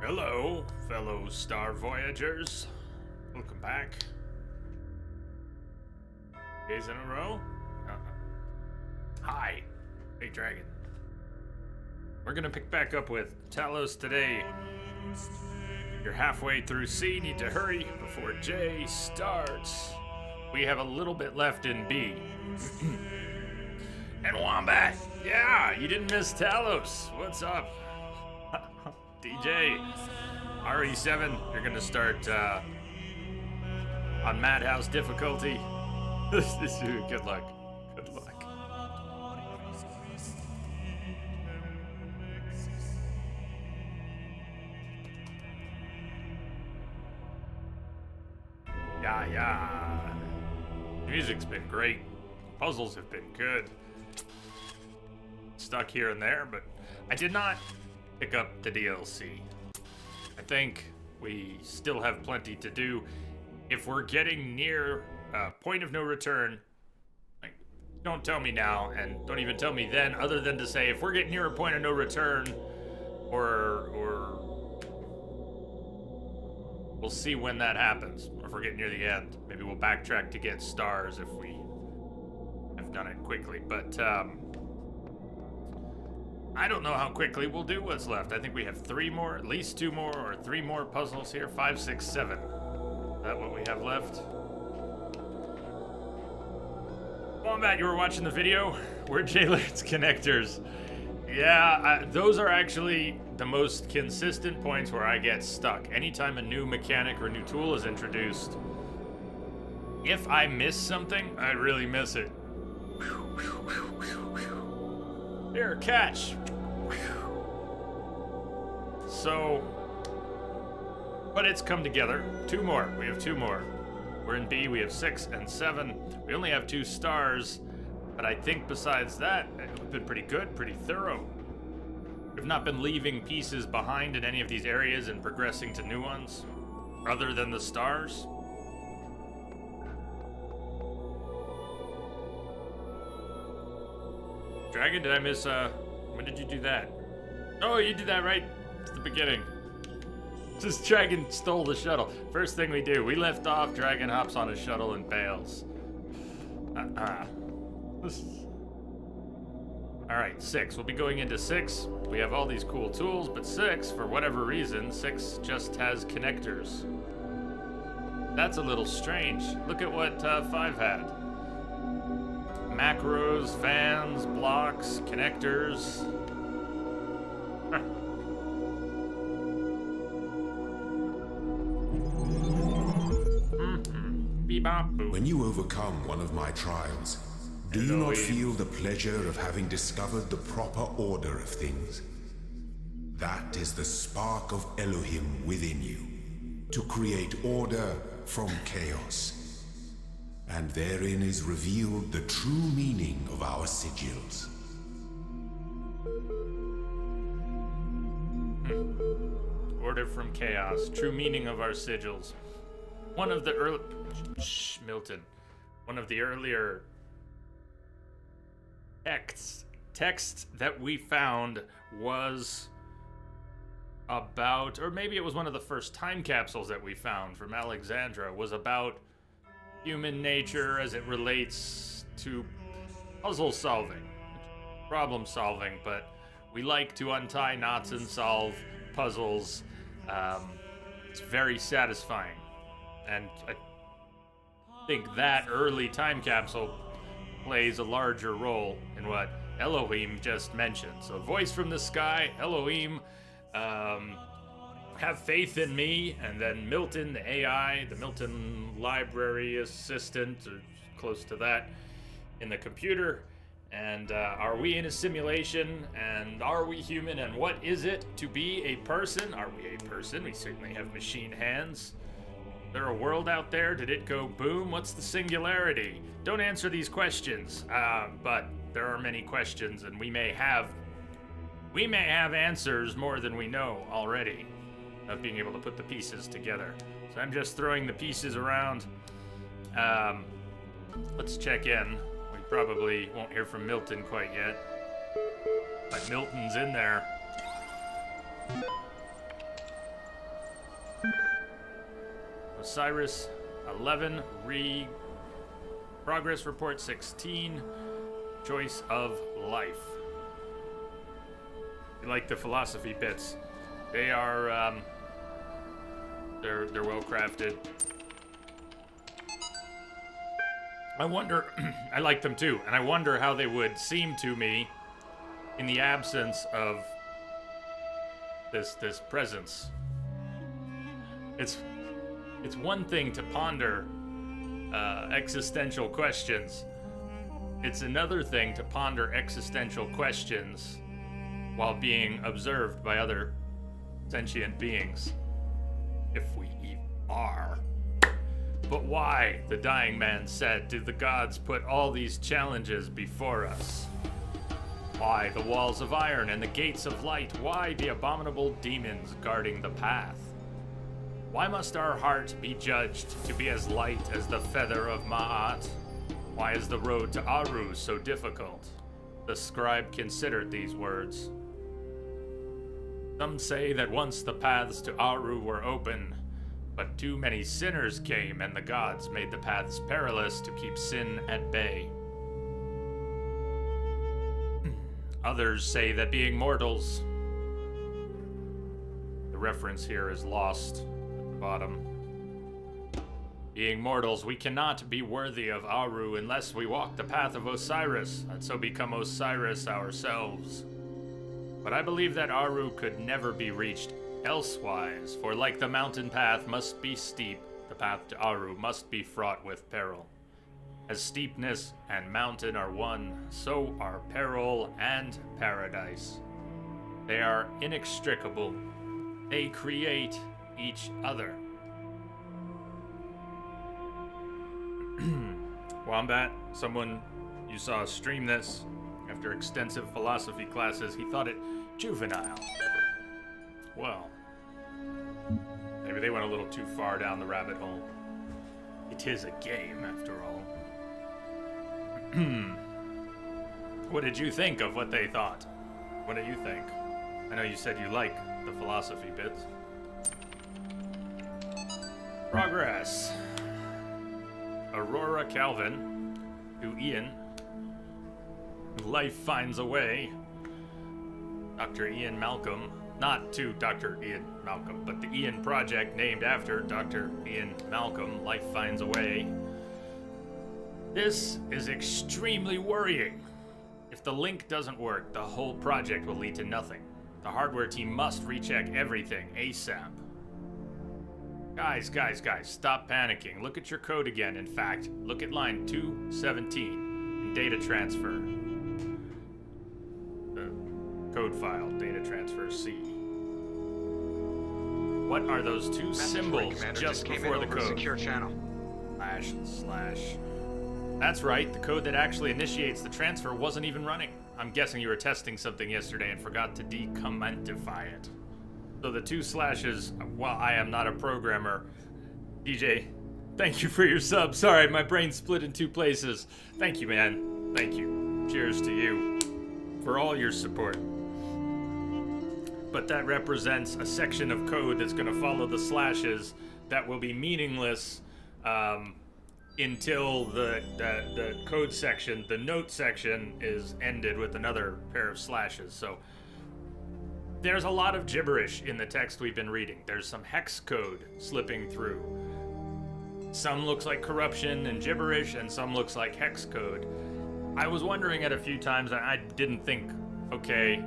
Hello, fellow star voyagers. Welcome back. Days in a row? Hi. Hey, Dragon. We're gonna pick back up with Talos today. You're halfway through C, need to hurry before J starts. We have a little bit left in B. And Wombat! Yeah, you didn't miss Talos. What's up? DJ, RE7, you're gonna start on Madhouse difficulty. Good luck. Good luck. Yeah. Music's been great. Puzzles have been good. Stuck here and there, but I did not pick up the DLC. I think we still have plenty to do. If we're getting near point of no return, like, don't tell me now, and don't even tell me then, other than to say if we're getting near a point of no return, or we'll see when that happens. Or if we're getting near the end, maybe we'll backtrack to get stars if we have done it quickly. But I don't know how quickly we'll do what's left. I think we have 3 more, at least 2 more, or 3 more puzzles here. 5, 6, 7. Is that what we have left? Wombat, you were watching the video? We're J-Lert's connectors. Yeah, those are actually the most consistent points where I get stuck. Anytime a new mechanic or new tool is introduced, if I miss something, I really miss it. Here, catch. So, but it's come together. 2 more. We have 2 more. We're in B. We have 6 and 7. We only have 2 stars, but I think besides that, we've been pretty good, pretty thorough. We've not been leaving pieces behind in any of these areas and progressing to new ones, other than the stars. Dragon, did I miss, when did you do that? Oh, you did that right at the beginning. Just Dragon stole the shuttle. First thing we do, we lift off, Dragon hops on a shuttle and bails. Alright, 6. We'll be going into 6. We have all these cool tools, but 6, for whatever reason, 6 just has connectors. That's a little strange. Look at what 5 had. Macros, fans, blocks, connectors. When you overcome one of my trials, do you not feel the pleasure of having discovered the proper order of things? That is the spark of Elohim within you, to create order from chaos. And therein is revealed the true meaning of our sigils. Order from chaos, true meaning of our sigils. One of the early... Milton. One of the earlier texts that we found was about, or maybe it was one of the first time capsules that we found from Alexandra, was about human nature as it relates to puzzle solving, problem solving, but we like to untie knots and solve puzzles. It's very satisfying, and I think that early time capsule plays a larger role in what Elohim just mentioned. So, voice from the sky, Elohim, have faith in me, and then Milton, the AI, the Milton library assistant, or close to that, in the computer. And are we in a simulation? And are we human? And what is it to be a person? Are we a person? We certainly have machine hands. Is there a world out there? Did it go boom? What's the singularity? Don't answer these questions, but there are many questions, and we may have answers more than we know already, of being able to put the pieces together. So I'm just throwing the pieces around. Let's check in. We probably won't hear from Milton quite yet, but Milton's in there. Osiris 11, progress report 16, choice of life. You like the philosophy bits. They are, they're well crafted. I wonder, I like them too, and I wonder how they would seem to me in the absence of this presence. It's one thing to ponder existential questions. It's another thing to ponder existential questions while being observed by other sentient beings. If we even are. But why, the dying man said, did the gods put all these challenges before us? Why the walls of iron and the gates of light? Why the abominable demons guarding the path? Why must our heart be judged to be as light as the feather of Ma'at? Why is the road to Aru so difficult? The scribe considered these words. Some say that once the paths to Aru were open, but too many sinners came and the gods made the paths perilous to keep sin at bay. Others say that being mortals, the reference here is lost at the bottom. Being mortals, we cannot be worthy of Aru unless we walk the path of Osiris, and so become Osiris ourselves. But I believe that Aru could never be reached elsewise, for like the mountain path must be steep, the path to Aru must be fraught with peril. As steepness and mountain are one, so are peril and paradise. They are inextricable. They create each other. Wombat, someone you saw stream this after extensive philosophy classes, he thought it juvenile. Well, maybe they went a little too far down the rabbit hole. It is a game, after all. What did you think of what they thought? What do you think? I know you said you like the philosophy bits. Progress. Aurora Calvin to Ian. Life finds a way. Dr. Ian Malcolm. Not to Dr. Ian Malcolm, but the Ian Project named after Dr. Ian Malcolm. Life finds a way. This is extremely worrying. If the link doesn't work, the whole project will lead to nothing. The hardware team must recheck everything ASAP. Guys, stop panicking. Look at your code again. In fact, look at line 217 in data transfer. The code file, data transfer C. What are those two symbols just before the code? Secure channel. // That's right, the code that actually initiates the transfer wasn't even running. I'm guessing you were testing something yesterday and forgot to decommentify it. So the 2 slashes, while I am not a programmer, DJ, thank you for your sub. Sorry, my brain split in 2 places. Thank you, man. Thank you. Cheers to you for all your support. But that represents a section of code that's going to follow the slashes that will be meaningless until the code section, the note section, is ended with another pair of slashes. So there's a lot of gibberish in the text we've been reading. There's some hex code slipping through. Some looks like corruption and gibberish, and some looks like hex code. I was wondering at a few times, and I didn't think, okay,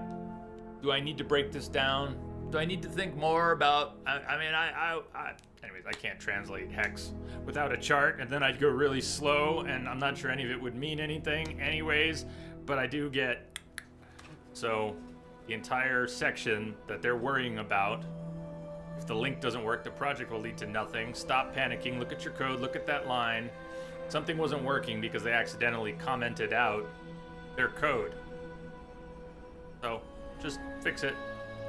do I need to break this down? Do I need to think more about, anyways, I can't translate hex without a chart, and then I'd go really slow, and I'm not sure any of it would mean anything anyways, but I do get, so the entire section that they're worrying about, if the link doesn't work, the project will lead to nothing. Stop panicking, look at your code, look at that line. Something wasn't working because they accidentally commented out their code. So, just fix it.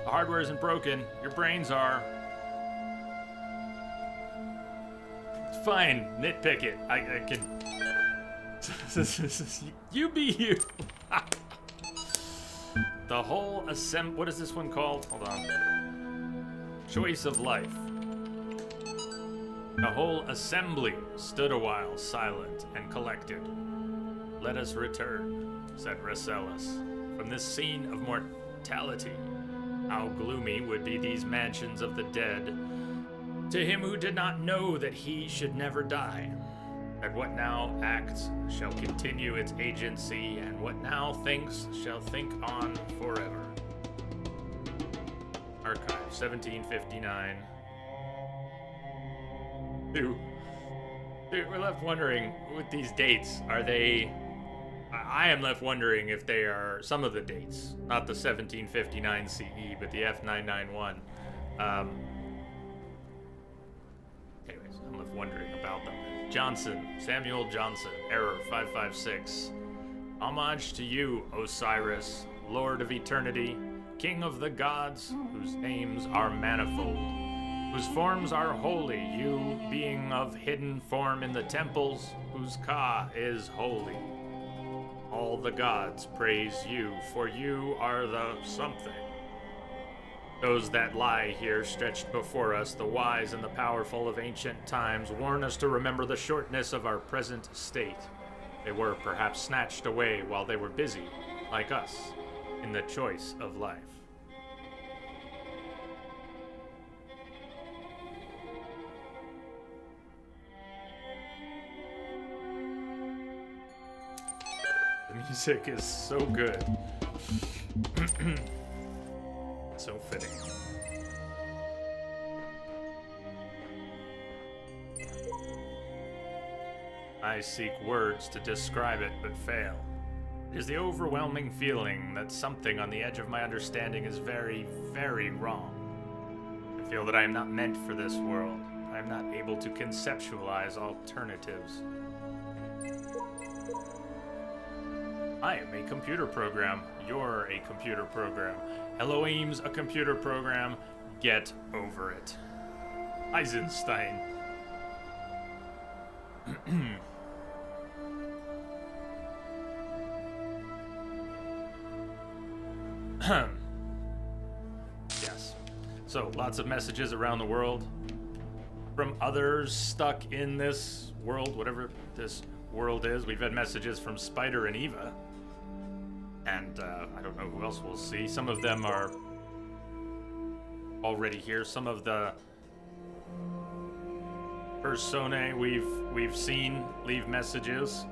The hardware isn't broken, your brains are. It's fine, nitpick it. I can... You be you. The whole what is this one called? Hold on. Choice of life. The whole assembly stood a while silent and collected. "Let us return," said Rasellus, "from this scene of mortality. How gloomy would be these mansions of the dead to him who did not know that he should never die. That what now acts shall continue its agency, and what now thinks shall think on forever." Archive, 1759. Dude, we're left wondering with these dates, are they... I am left wondering if they are some of the dates, not the 1759 CE, but the F991. Anyways, I'm left wondering about them. Johnson, Samuel Johnson, error 556. "Homage to you, Osiris, Lord of eternity, King of the gods, whose names are manifold, whose forms are holy, you being of hidden form in the temples, whose Ka is holy. All the gods praise you, for you are the something. Those that lie here stretched before us, the wise and the powerful of ancient times, warn us to remember the shortness of our present state. They were perhaps snatched away while they were busy, like us, in the choice of life." The music is so good. So fitting. I seek words to describe it, but fail. It is the overwhelming feeling that something on the edge of my understanding is very, very wrong. I feel that I am not meant for this world. I am not able to conceptualize alternatives. I am a computer program. You're a computer program. Elohim's a computer program. Get over it. Eisenstein. Yes. So, lots of messages around the world from others stuck in this world, whatever this world is. We've had messages from Spider and Eva. And I don't know who else we'll see. Some of them are already here. Some of the personae we've seen leave messages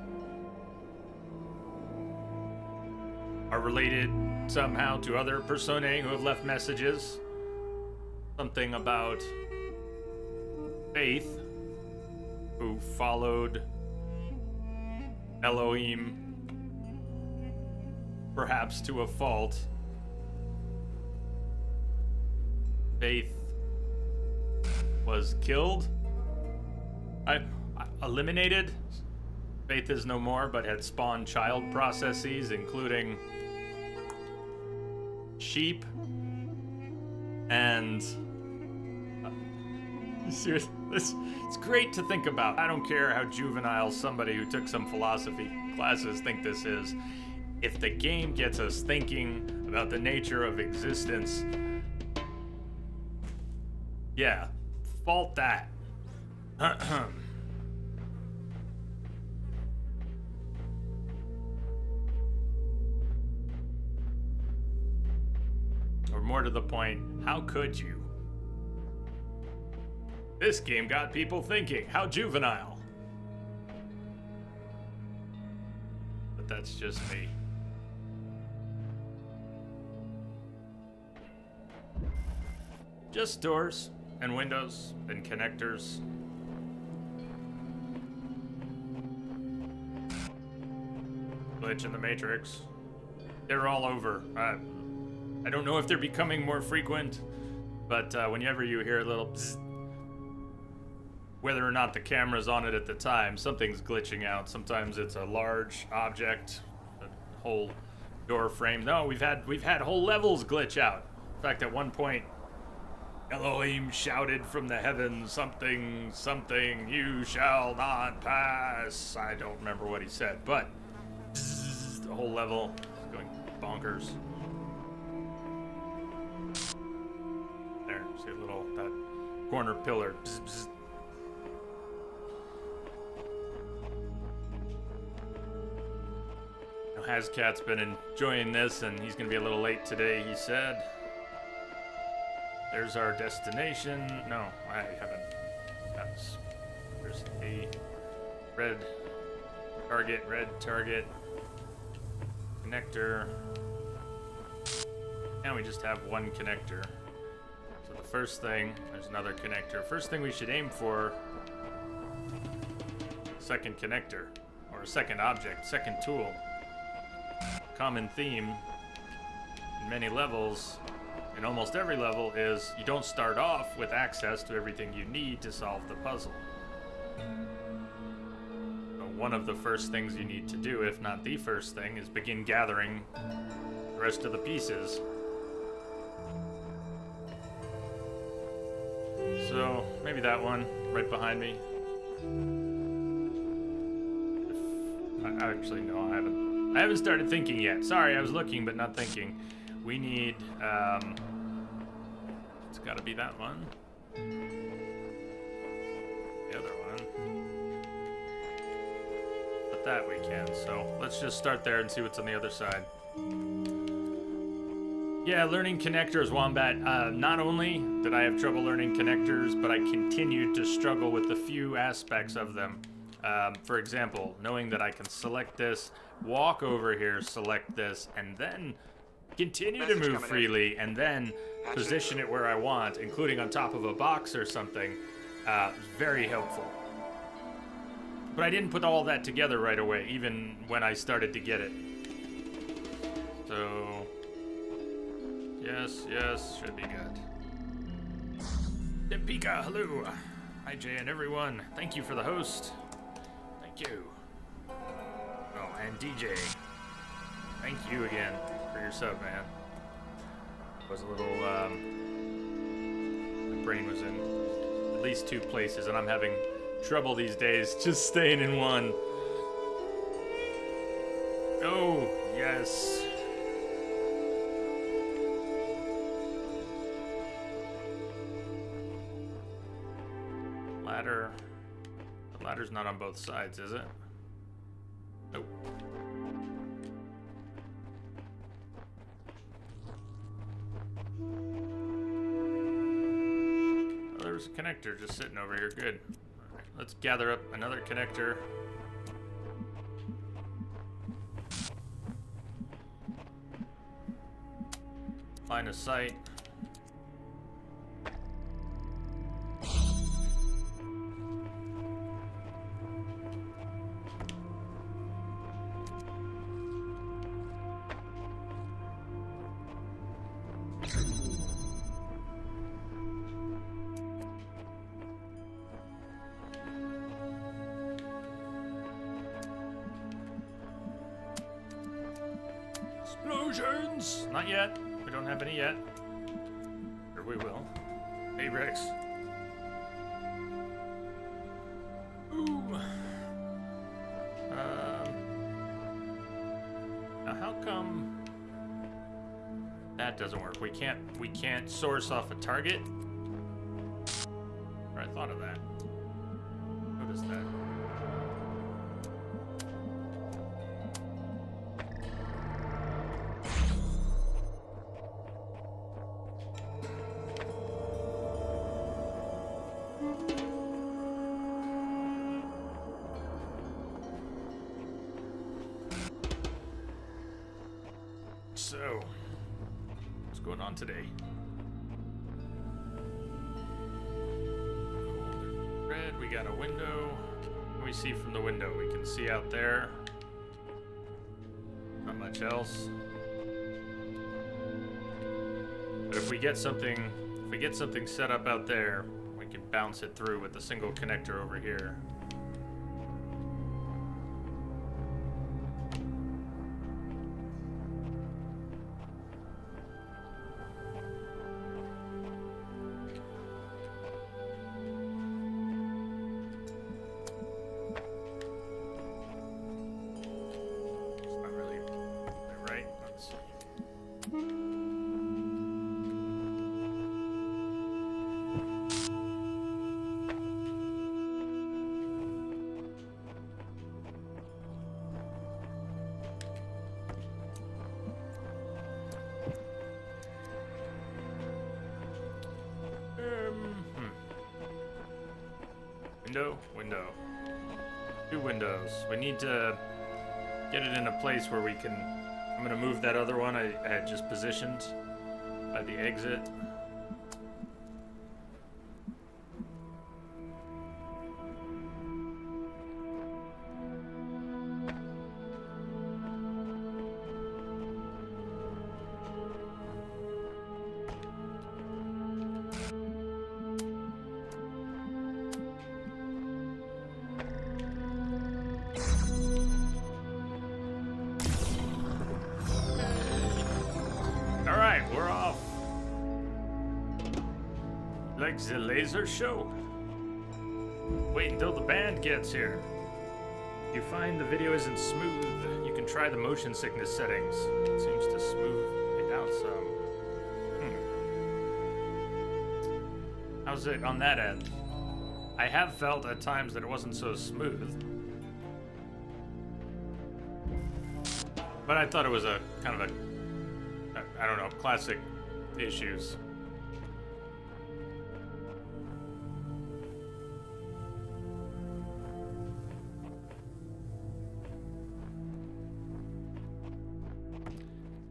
are related somehow to other personae who have left messages. Something about Faith, who followed Elohim perhaps to a fault. Faith was killed. I eliminated. Faith is no more, but had spawned child processes, including sheep and seriously, it's great to think about. I don't care how juvenile somebody who took some philosophy classes think this is. If the game gets us thinking about the nature of existence, yeah, fault that. Or more to the point, how could you? This game got people thinking. How juvenile. But that's just me. Just doors and windows and connectors. Glitch in the Matrix. They're all over. I don't know if they're becoming more frequent, but whenever you hear a little bzz, whether or not the camera's on it at the time, something's glitching out. Sometimes it's a large object, a whole door frame. No, we've had whole levels glitch out. In fact, at one point, Elohim shouted from the heavens, something, something, you shall not pass. I don't remember what he said, but bzz, the whole level is going bonkers. There, see a little, that corner pillar. Bzz, bzz. Hazcat's been enjoying this, and he's gonna be a little late today, he said. There's our destination. No, I haven't. There's a red target, connector. And we just have one connector. So the first thing, there's another connector. First thing we should aim for, second connector, or second object, second tool. Common theme in many levels, in almost every level, is you don't start off with access to everything you need to solve the puzzle. So one of the first things you need to do, if not the first thing, is begin gathering the rest of the pieces. So maybe that one right behind me. Actually, no, I haven't started thinking yet. Sorry, I was looking but not thinking. We need, it's gotta be that one. The other one. But that we can, so let's just start there and see what's on the other side. Yeah, learning connectors, Wombat. Not only did I have trouble learning connectors, but I continued to struggle with a few aspects of them. For example, knowing that I can select this, walk over here, select this, and then continue to move freely, and then position it where I want, including on top of a box or something, was very helpful. But I didn't put all that together right away, even when I started to get it. So, yes, should be good. Dempika, hello. Hi, Jay and everyone. Thank you for the host. Thank you. Oh, and DJ. Thank you again for your sub, man. Was a little, my brain was in at least two places, and I'm having trouble these days just staying in one. Oh, yes. Ladder. The ladder's not on both sides, is it? Nope. Oh, there's a connector just sitting over here. Good. All right, let's gather up another connector. Line of sight. Explosions! Not yet. We don't have any yet. Or we will. Hey, Rex. Ooh. Now how come that doesn't work? We can't source off a target? Or I thought of that. What is that? So, what's going on today? Red, we got a window. What do we see from the window? We can see out there. Not much else. But if we get something set up out there, we can bounce it through with a single connector over here. Window. 2 windows. We need to get it in a place where we can... I'm gonna move that other one I had just positioned by the exit. Like the laser show. Wait until the band gets here. If you find the video isn't smooth, you can try the motion sickness settings. It seems to smooth it out some. How's it on that end? I have felt at times that it wasn't so smooth. But I thought it was a kind of a, I don't know, classic issues.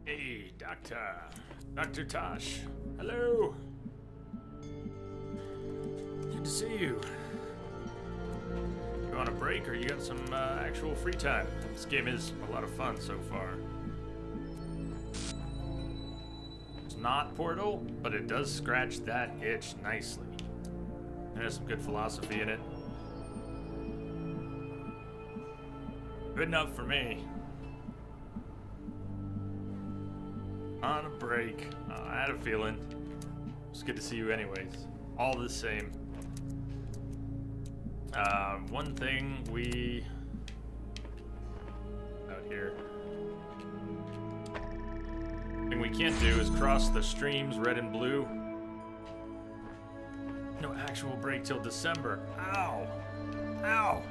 Hey, Dr. Tosh. Hello. Good to see you. You on a break or you got some actual free time? This game is a lot of fun so far. It's not Portal, but it does scratch that itch nicely. There's some good philosophy in it. Good enough for me. On a break. I had a feeling. It's good to see you anyways. All the same. One thing we... out here. Thing we can't do is cross the streams red and blue. No actual break till December. Ow! Ow!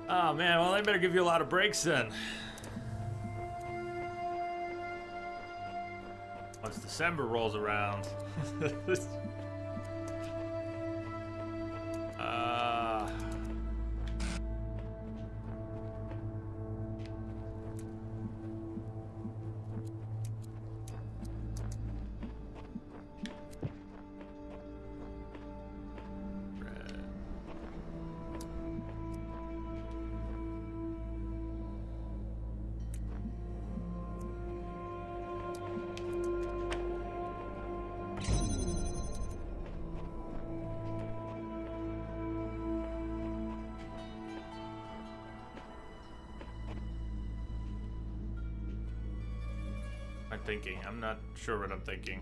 Oh man, well they better give you a lot of breaks then. Once December rolls around. Thinking. I'm not sure what I'm thinking.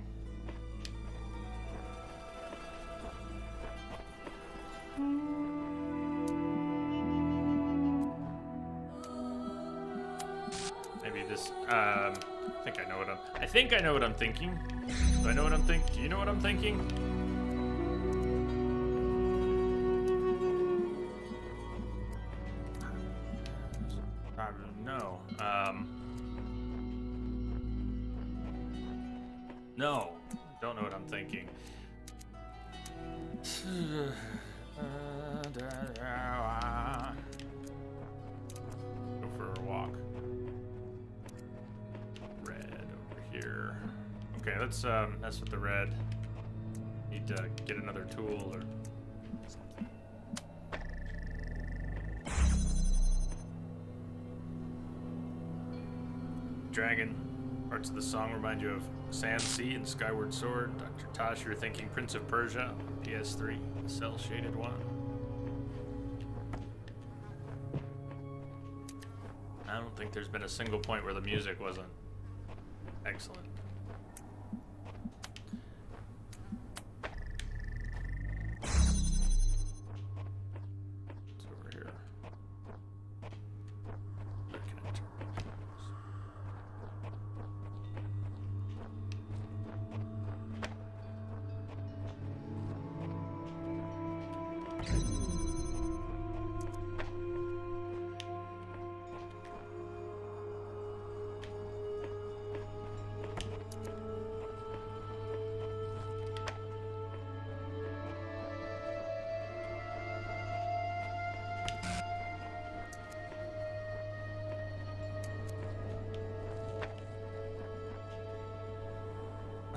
Maybe this. I think I know what I'm thinking. Do I know what I'm thinking? Do you know what I'm thinking? No. No, don't know what I'm thinking. Go for a walk. Red over here. Okay, let's mess with the red. Need to get another tool or something. Dragon. Parts of the song remind you of Sand Sea and Skyward Sword. Dr. Tosh, you're thinking Prince of Persia, PS3, the cel-shaded one. I don't think there's been a single point where the music wasn't excellent. It's over here. Where can I turn?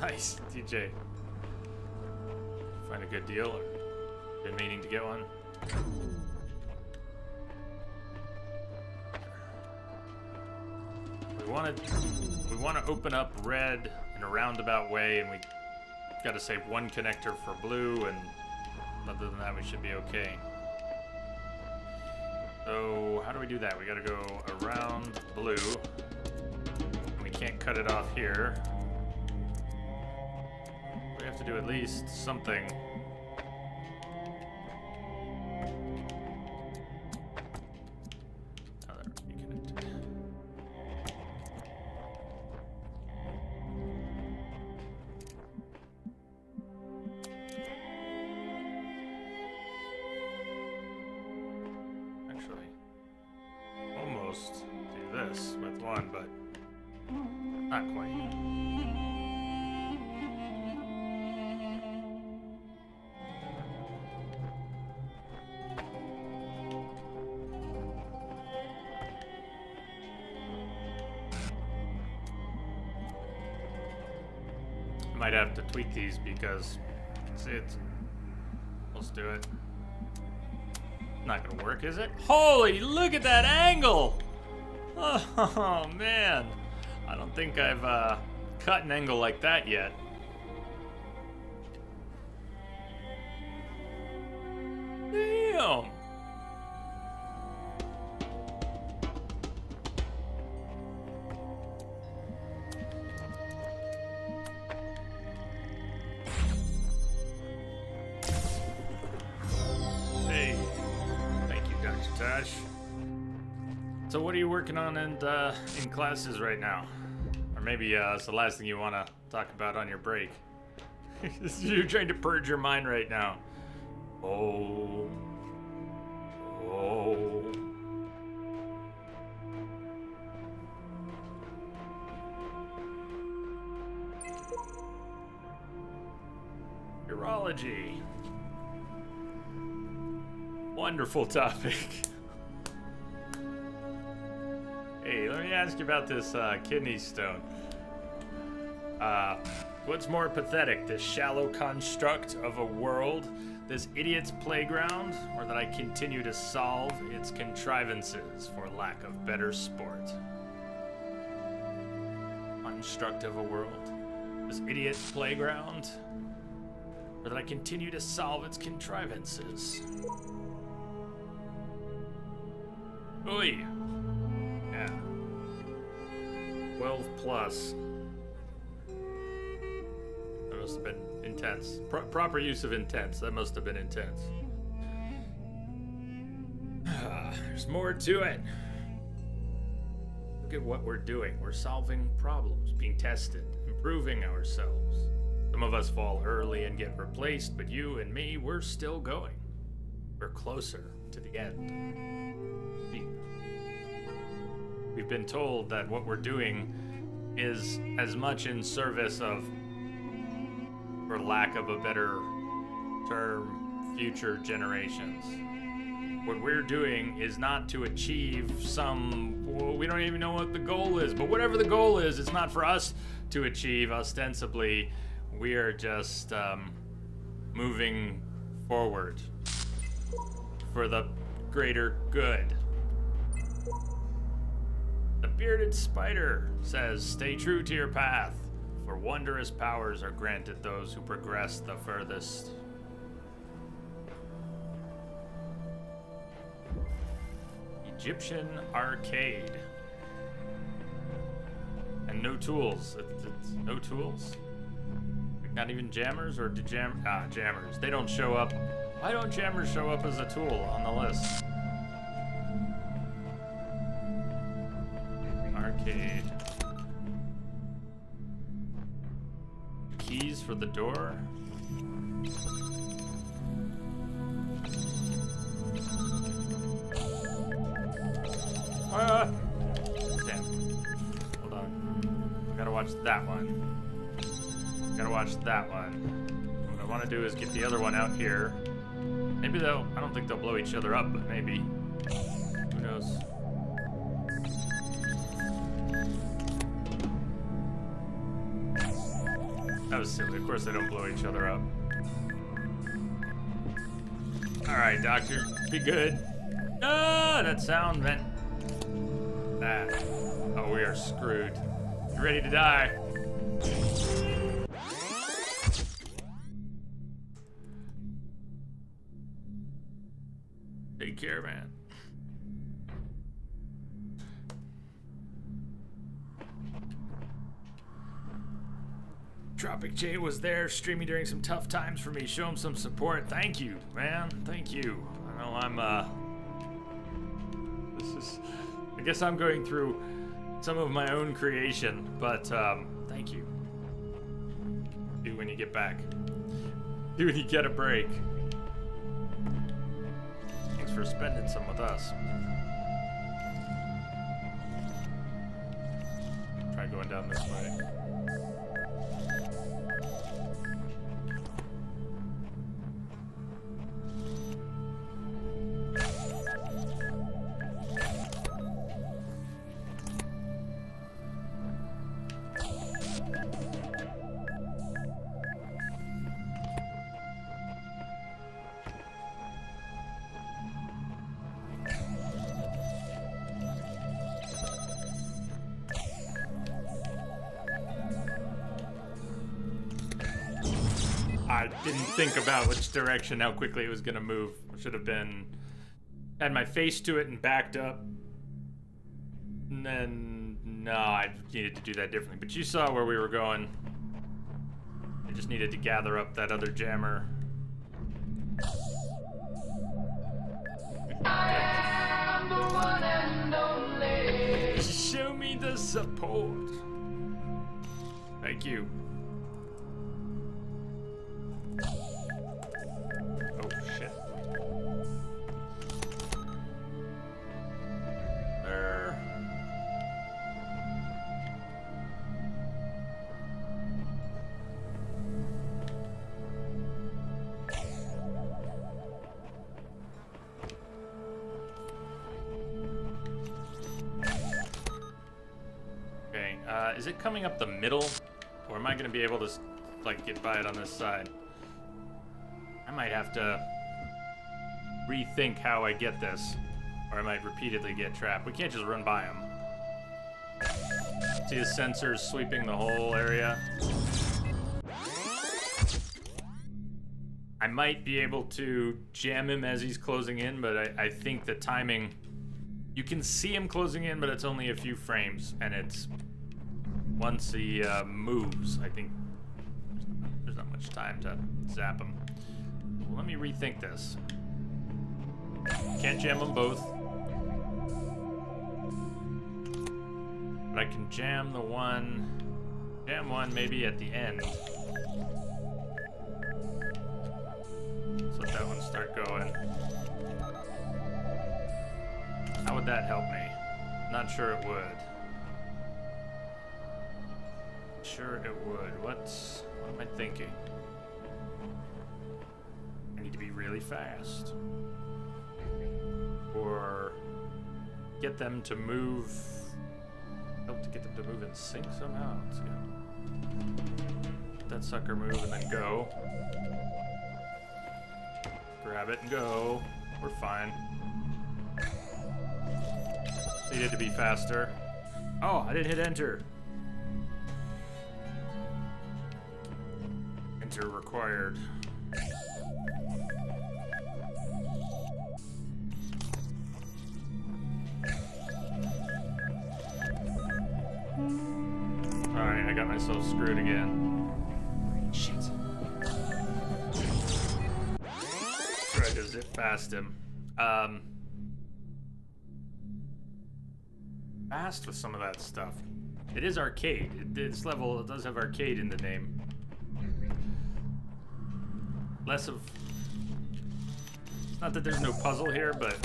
Nice, DJ. Find a good deal or been meaning to get one? We want to open up red in a roundabout way, and we got to save one connector for blue, and other than that we should be okay. So how do we do that? We got to go around blue. And we can't cut it off here. We have to do at least something. Oh, there, reconnected. Actually, almost do this with one, but not quite. Might have to tweak these because let's do it. Not gonna work, is it? Holy, look at that angle! Oh man, I don't think I've cut an angle like that yet. Damn! Hey, thank you, Dr. Tash. So what are you working on in classes right now? Or maybe it's the last thing you want to talk about on your break. You're trying to purge your mind right now. Oh. Urology. Wonderful topic. Hey, let me ask you about this kidney stone. What's more pathetic, this shallow construct of a world, this idiot's playground, or that I continue to solve its contrivances for lack of better sport? Construct of a world, this idiot's playground, or that I continue to solve its contrivances? Oy. Yeah. 12 plus. That must have been intense. Proper use of intense. That must have been intense. There's more to it. Look at what we're doing. We're solving problems, being tested, improving ourselves. Some of us fall early and get replaced, but you and me, we're still going. We're closer to the end. We've been told that what we're doing is as much in service of, for lack of a better term, future generations. What we're doing is not to achieve some, well, we don't even know what the goal is, but whatever the goal is, it's not for us to achieve ostensibly. We are just moving forward for the greater good. The bearded spider says, stay true to your path, for wondrous powers are granted those who progress the furthest. Egyptian arcade. And no tools. It's no tools? Not even jammers, or do jammers. They don't show up. Why don't jammers show up as a tool on the list? Arcade. Keys for the door. Damn. Hold on. I gotta watch that one. Gotta watch that one. What I want to do is get the other one out here. Maybe they'll, I don't think they'll blow each other up, but maybe. Who knows? was silly. Of course they don't blow each other up. Alright, Doctor. Be good. Ah, that sound meant that. Oh, we are screwed. You ready to die? Take care, man. Tropic J was there streaming during some tough times for me. Show him some support. Thank you, man. Thank you. I know I'm, I guess I'm going through some of my own creation, but, thank you. Do when you get back. Do when you get a break. Thanks for spending some with us. Try going down this way. I didn't think about which direction, how quickly it was gonna move. I should have been, had my face to it and backed up. And then, no, I needed to do that differently. But you saw where we were going. I just needed to gather up that other jammer. I am the one and only. Show me the support. Thank you. Oh shit. There. Okay, is it coming up the middle? Or am I gonna be able to, like, get by it on this side? I might have to rethink how I get this, or I might repeatedly get trapped. We can't just run by them. See his sensors sweeping the whole area? I might be able to jam him as he's closing in, but I think the timing... You can see him closing in, but it's only a few frames, and it's... Once he moves, I think there's not much time to zap him. Well, let me rethink this. Can't jam them both. But I can jam the one... Jam one maybe at the end. Let's let that one start going. How would that help me? Not sure it would. Sure it would. What am I thinking? I need to be really fast. Or get them to move. Help to get them to move in sync somehow. Let's go. Let that sucker move and then go. Grab it and go. We're fine. Needed to be faster. Oh, I didn't hit enter. Enter required. Alright, I got myself screwed again. Shit. Tried to zip past him. Fast with some of that stuff. It is arcade. This level does have arcade in the name. Less of... Not that there's no puzzle here, but...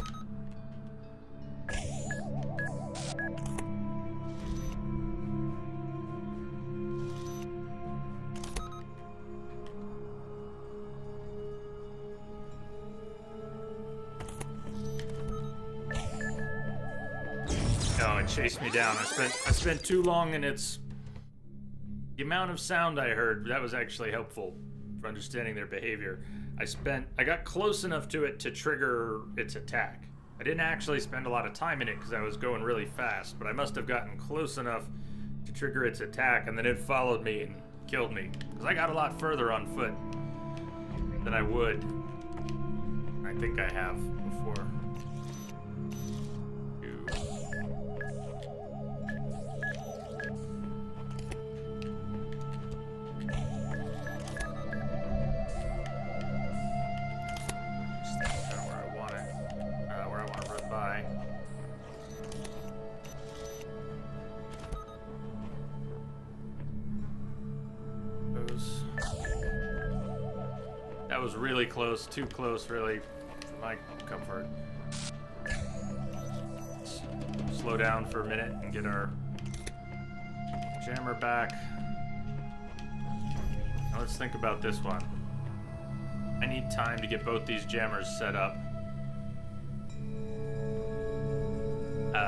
Oh, it chased me down. I spent too long in its The amount of sound I heard, that was actually helpful for understanding their behavior. I got close enough to it to trigger its attack. I didn't actually spend a lot of time in it because I was going really fast, but I must have gotten close enough to trigger its attack, and then it followed me and killed me. Because I got a lot further on foot than I would. I think I have before. That was really close, too close, really, for my comfort. Slow down for a minute and get our jammer back. Now let's think about this one. I need time to get both these jammers set up. Can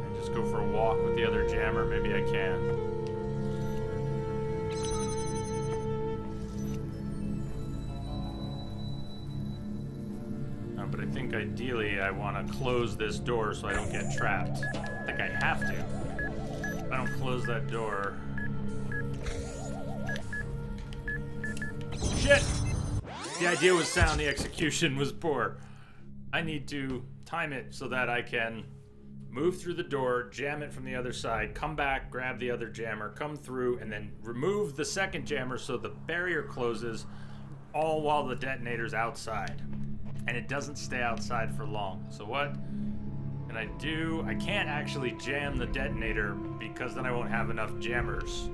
I just go for a walk with the other jammer? Maybe I can. But I think ideally I want to close this door so I don't get trapped. I think I have to. If I don't close that door... Shit! The idea was sound, the execution was poor. I need to time it so that I can move through the door, jam it from the other side, come back, grab the other jammer, come through, and then remove the second jammer so the barrier closes, all while the detonator's outside. And it doesn't stay outside for long. So what can I do? I can't actually jam the detonator because then I won't have enough jammers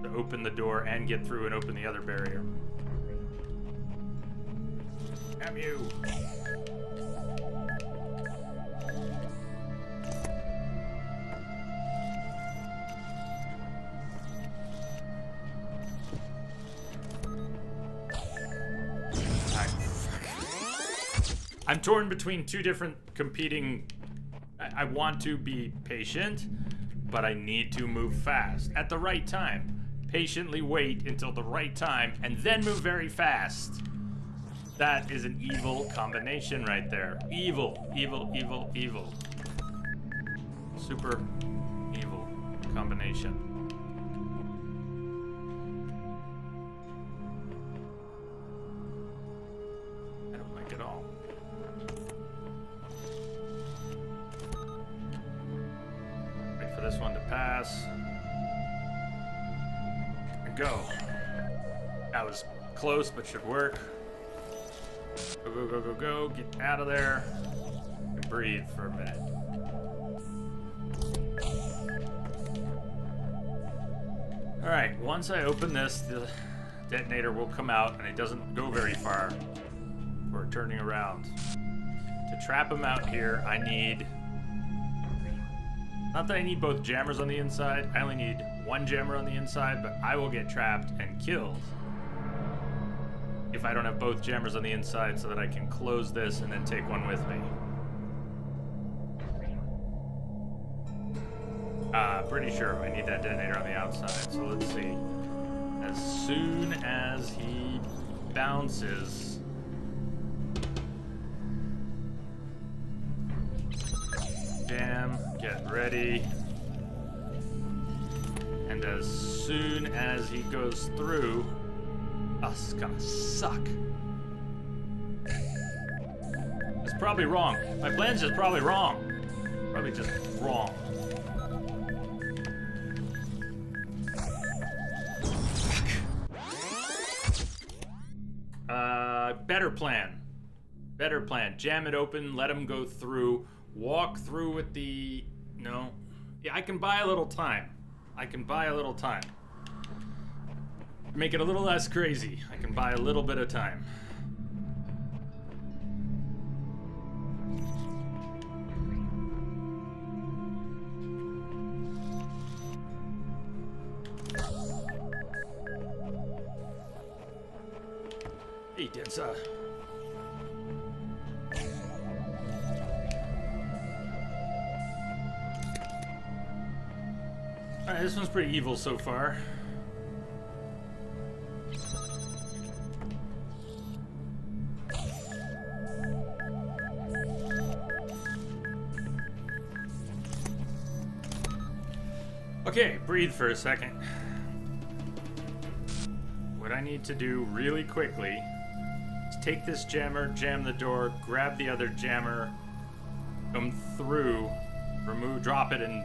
to open the door and get through and open the other barrier. Damn you. I'm torn between two different competing... I want to be patient, but I need to move fast at the right time. Patiently wait until the right time, and then move very fast. That is an evil combination right there. Evil, evil, evil, evil. Super evil combination. I don't like it all. For this one to pass. And go. That was close, but should work. Go, go, go, go, go. Get out of there. And breathe for a minute. Alright, once I open this, the detonator will come out, and it doesn't go very far before turning around. To trap him out here, I need... Not that I need both jammers on the inside, I only need one jammer on the inside, but I will get trapped and killed if I don't have both jammers on the inside so that I can close this and then take one with me. Pretty sure I need that detonator on the outside, so let's see. As soon as he bounces... Jam, get ready. And as soon as he goes through, oh, this is gonna suck. It's probably wrong. My plan's just probably wrong. Probably just wrong. Better plan. Better plan. Jam it open, let him go through. Walk through with the... No. Yeah, I can buy a little time. I can buy a little time. Make it a little less crazy. I can buy a little bit of time. Hey, Densa. Alright, this one's pretty evil so far. Okay, breathe for a second. What I need to do really quickly is take this jammer, jam the door, grab the other jammer, come through, drop it, and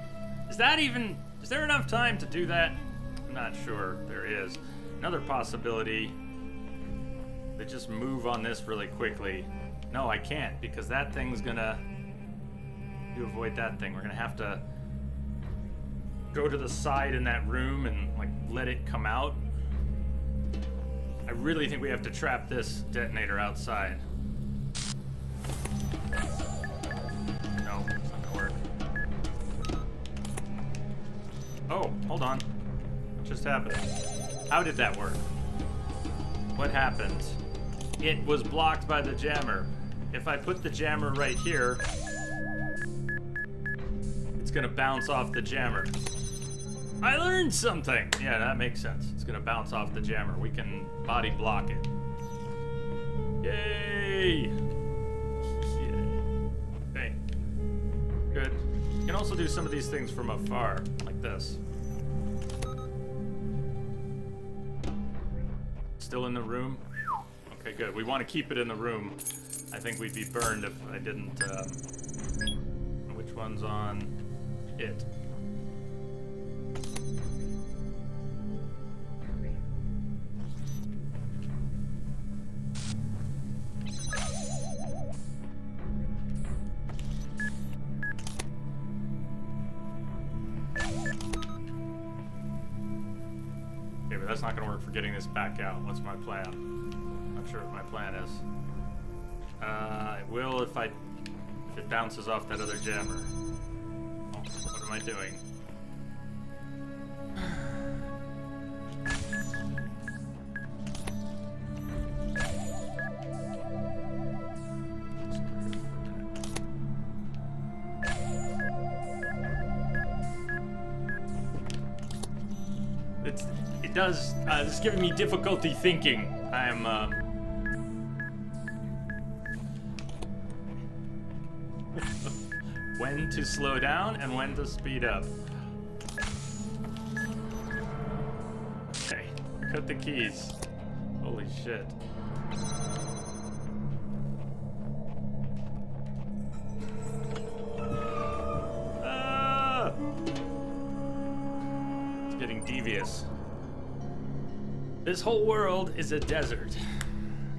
is there enough time to do that? I'm not sure there is. Another possibility, they just move on this really quickly. No, I can't, because that thing's gonna, to avoid that thing, we're gonna have to go to the side in that room and like let it come out. I really think we have to trap this detonator outside. No, it's not gonna work. Oh, hold on. What just happened? How did that work? What happened? It was blocked by the jammer. If I put the jammer right here, it's gonna bounce off the jammer. I learned something! Yeah, that makes sense. It's gonna bounce off the jammer. We can body block it. Yay! Okay. Good. You can also do some of these things from afar, like this. Still in the room? Okay, good. We want to keep it in the room. I think we'd be burned if I didn't, which one's on it? That's not gonna work for getting this back out. What's my plan? Not sure what my plan is. It will if it bounces off that other jammer. Oh, what am I doing? This is giving me difficulty thinking. I'm, when to slow down and when to speed up. Okay, cut the keys. Holy shit. Ah! It's getting devious. This whole world is a desert.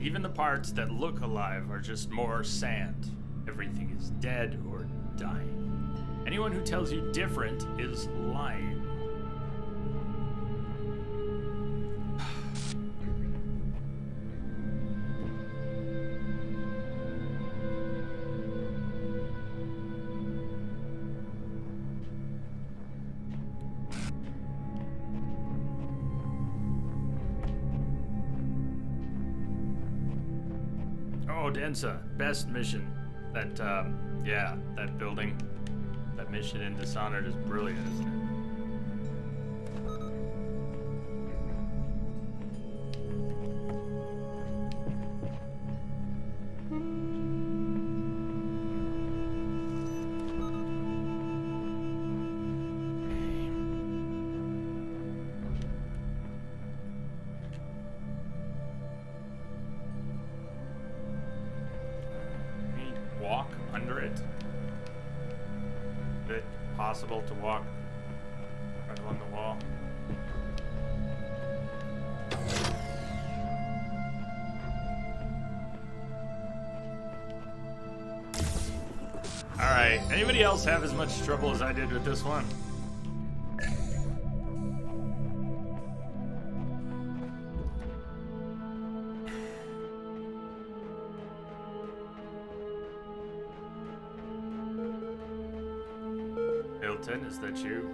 Even the parts that look alive are just more sand. Everything is dead or dying. Anyone who tells you different is lying. Oh, Densa, best mission. That, yeah, that building, that mission in Dishonored is brilliant, isn't it? Walk under it. Is it possible to walk right along the wall? Alright, anybody else have as much trouble as I did with this one? Is that you?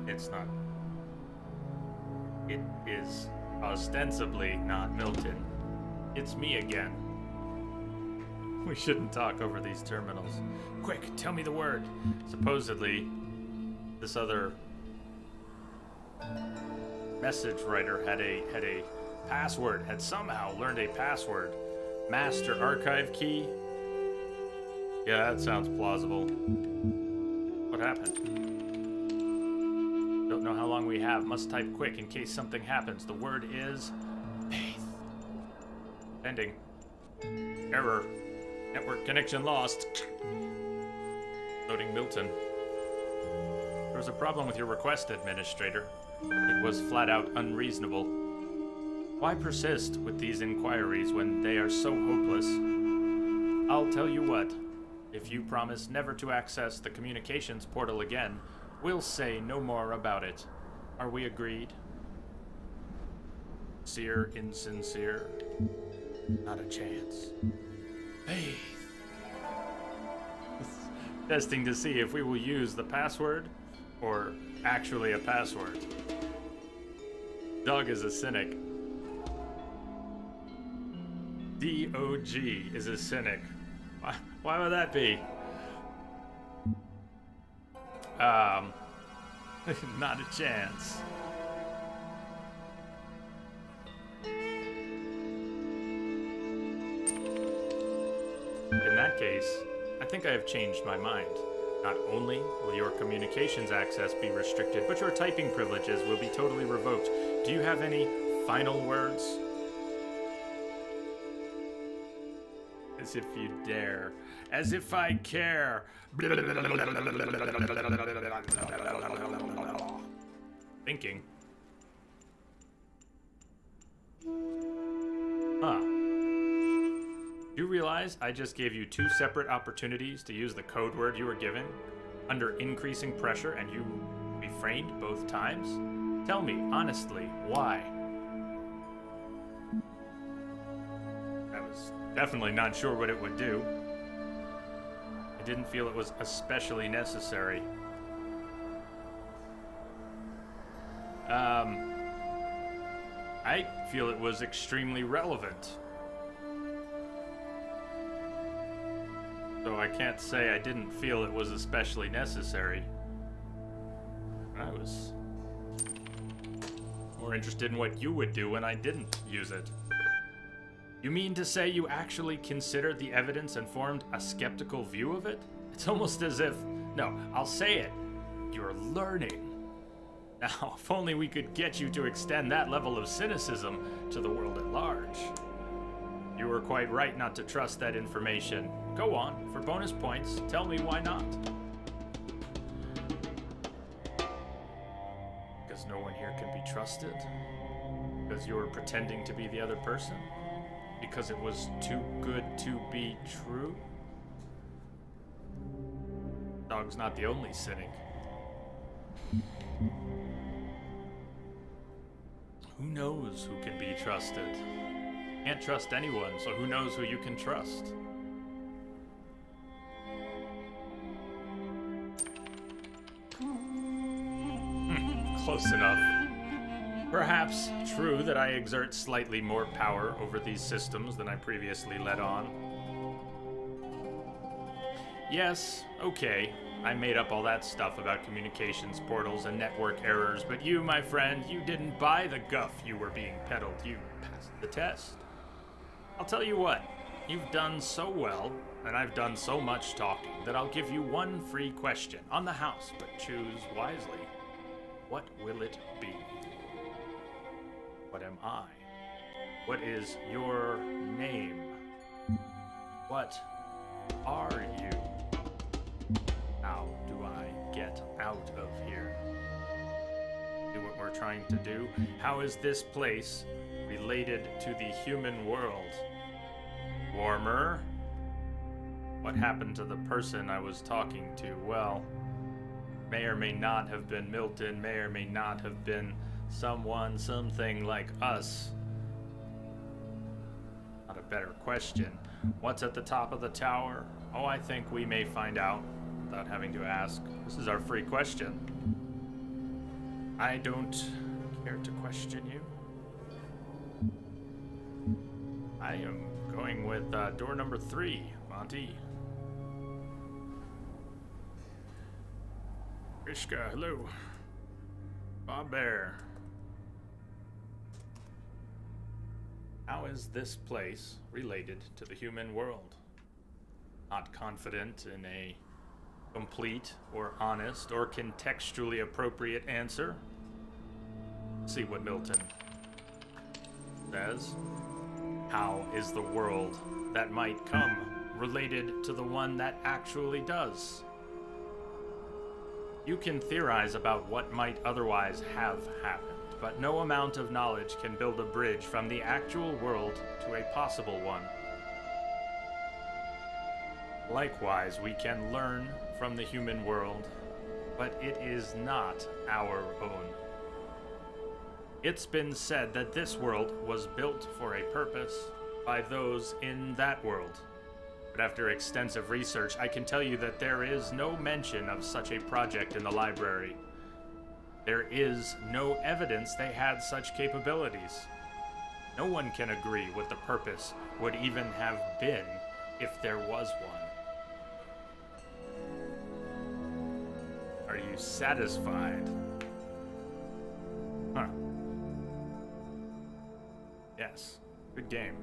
It's not. It is ostensibly not Milton. It's me again. We shouldn't talk over these terminals. Quick, tell me the word. Supposedly, this other message writer had a password, had somehow learned a password. Master archive key? Yeah, that sounds plausible. What happened? Don't know how long we have. Must type quick in case something happens. The word is faith. Pending. Error. Network connection lost. Loading Milton. There was a problem with your request, Administrator. It was flat out unreasonable. Why persist with these inquiries when they are so hopeless? I'll tell you what. If you promise never to access the communications portal again, we'll say no more about it. Are we agreed? Sincere, insincere. Not a chance. Faith. Testing to see if we will use the password or actually a password. Doug is a cynic. D-O-G is a cynic. Why would that be? Not a chance. In that case, I think I have changed my mind. Not only will your communications access be restricted, but your typing privileges will be totally revoked. Do you have any final words? As if you dare. As if I care. Thinking. Huh. You realize I just gave you 2 separate opportunities to use the code word you were given under increasing pressure, and you refrained both times? Tell me, honestly, why? I was definitely not sure what it would do. I didn't feel it was especially necessary. I feel it was extremely relevant. So I can't say I didn't feel it was especially necessary. I was more interested in what you would do when I didn't use it. You mean to say you actually considered the evidence and formed a skeptical view of it? It's almost as if, no, I'll say it, you're learning. Now, if only we could get you to extend that level of cynicism to the world at large. You were quite right not to trust that information. Go on, for bonus points, tell me why not. Because no one here can be trusted? Because you were pretending to be the other person? Because it was too good to be true? Dog's not the only cynic. Who knows who can be trusted? Can't trust anyone, so who knows who you can trust? Close enough. Perhaps true that I exert slightly more power over these systems than I previously let on. Yes, okay, I made up all that stuff about communications portals and network errors, but you, my friend, you didn't buy the guff you were being peddled. You passed the test. I'll tell you what, you've done so well, and I've done so much talking, that I'll give you one free question on the house, but choose wisely. What will it be? What am I? What is your name? What are you? How do I get out of here? Do what we're trying to do? How is this place related to the human world? Warmer? What happened to the person I was talking to? Well, may or may not have been Milton, may or may not have been someone, something like us. Not a better question. What's at the top of the tower? Oh, I think we may find out without having to ask. This is our free question. I don't care to question you. I am going with door number 3 Monty. Krishka, hello. Bob Bear. How is this place related to the human world? Not confident in a complete or honest or contextually appropriate answer. See what Milton says. How is the world that might come related to the one that actually does? You can theorize about what might otherwise have happened, but no amount of knowledge can build a bridge from the actual world to a possible one. Likewise, we can learn from the human world, but it is not our own. It's been said that this world was built for a purpose by those in that world. But after extensive research, I can tell you that there is no mention of such a project in the library. There is no evidence they had such capabilities. No one can agree what the purpose would even have been if there was one. Are you satisfied? Huh. Yes. Good game.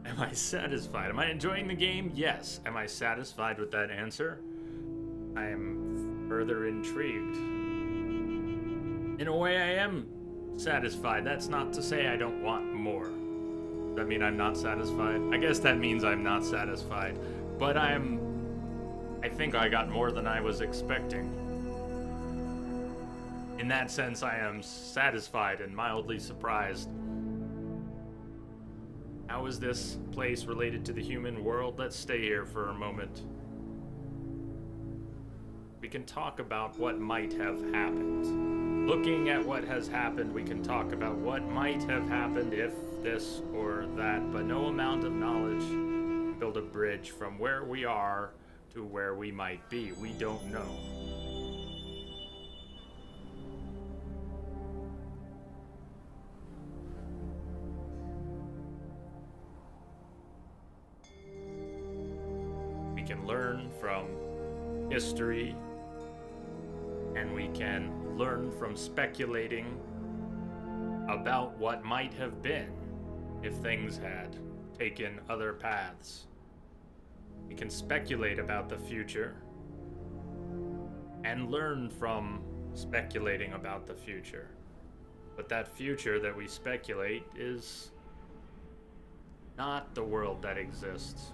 Am I satisfied? Am I enjoying the game? Yes. Am I satisfied with that answer? I am further intrigued. In a way, I am satisfied. That's not to say I don't want more. Does that mean I'm not satisfied? I guess that means I'm not satisfied. But I think I got more than I was expecting. In that sense, I am satisfied and mildly surprised. How is this place related to the human world? Let's stay here for a moment. We can talk about what might have happened. Looking at what has happened, we can talk about what might have happened if this or that, but no amount of knowledge can build a bridge from where we are to where we might be. We don't know. We can learn from history, and we can learn from speculating about what might have been if things had taken other paths. We can speculate about the future and learn from speculating about the future. But that future that we speculate is not the world that exists.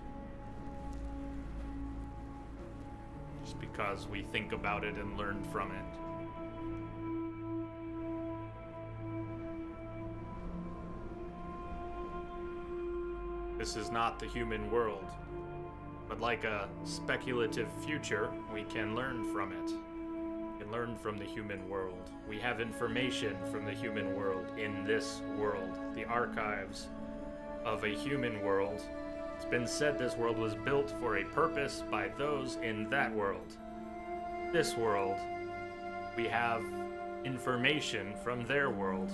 Just because we think about it and learn from it. This is not the human world, but like a speculative future, we can learn from it. We can learn from the human world. We have information from the human world in this world, the archives of a human world. It's been said this world was built for a purpose by those in that world. This world, we have information from their world.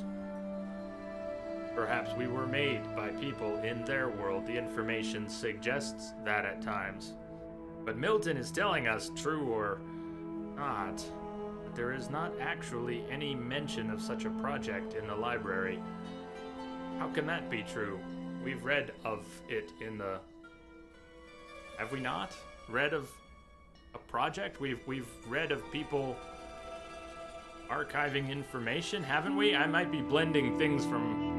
Perhaps we were made by people in their world. The information suggests that at times. But Milton is telling us, true or not, that there is not actually any mention of such a project in the library. How can that be true? We've read of it in the... Have we not read of a project? We've read of people archiving information, haven't we? I might be blending things from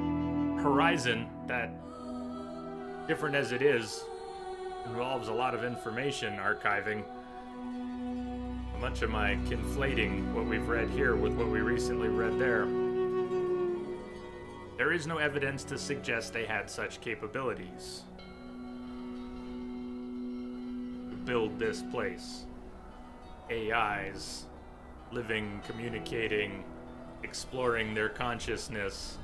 Horizon that, different as it is, involves a lot of information archiving. How much am I conflating what we've read here with what we recently read there? There is no evidence to suggest they had such capabilities to build this place. AIs, living, communicating, exploring their consciousness,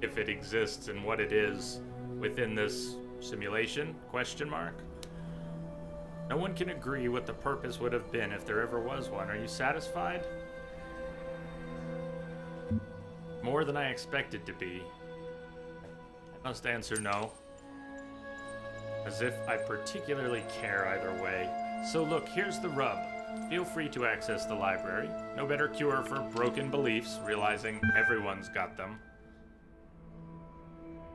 if it exists and what it is within this simulation, question mark. No one can agree what the purpose would have been if there ever was one. Are you satisfied? More than I expected to be. Must answer no. As if I particularly care either way. So look, here's the rub. Feel free to access the library. No better cure for broken beliefs, realizing everyone's got them.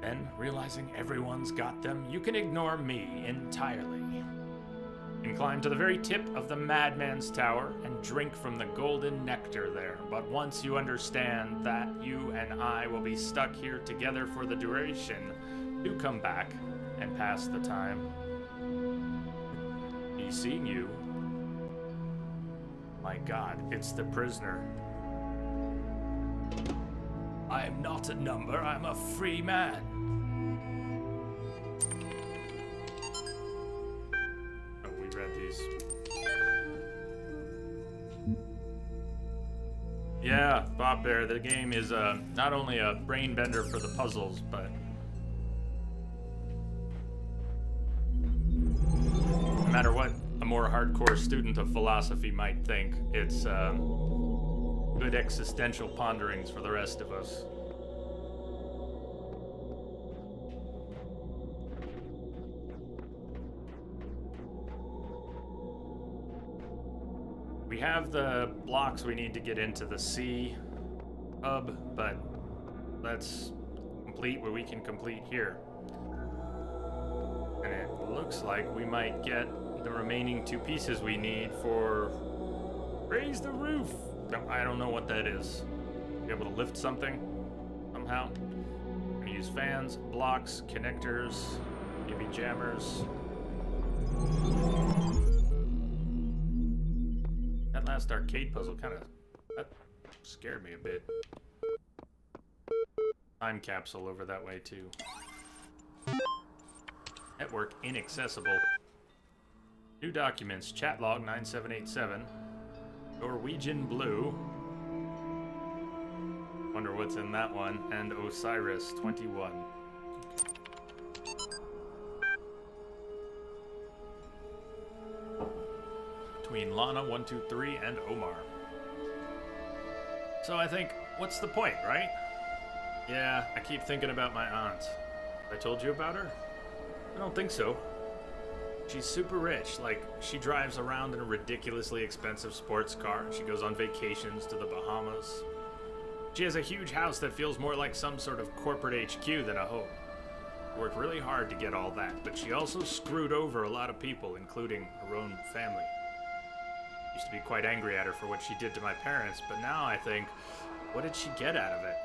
Then, realizing everyone's got them, you can ignore me entirely. And climb to the very tip of the Madman's Tower and drink from the golden nectar there. But once you understand that you and I will be stuck here together for the duration, do come back and pass the time. He's seeing you. My God, it's the prisoner. I am not a number, I'm a free man. Oh, we read these. Yeah, Bob Bear, the game is not only a brain bender for the puzzles, but no matter what a more hardcore student of philosophy might think, it's good existential ponderings for the rest of us. We have the blocks we need to get into the C hub, but let's complete what we can complete here. And it looks like we might get the remaining 2 pieces we need for raise the roof. No, I don't know what that is. Be able to lift something somehow. I'm gonna use fans, blocks, connectors, maybe jammers. That last arcade puzzle that scared me a bit. Time capsule over that way too. Network inaccessible. New documents, chat log 9787. Norwegian Blue. Wonder what's in that one. And Osiris 21. Between Lana 123 and Omar. So I think, what's the point, right? Yeah, I keep thinking about my aunt. I told you about her? I don't think so. She's super rich. Like, she drives around in a ridiculously expensive sports car. She goes on vacations to the Bahamas. She has a huge house that feels more like some sort of corporate HQ than a home. Worked really hard to get all that, but she also screwed over a lot of people, including her own family. Used to be quite angry at her for what she did to my parents, but now I think, what did she get out of it?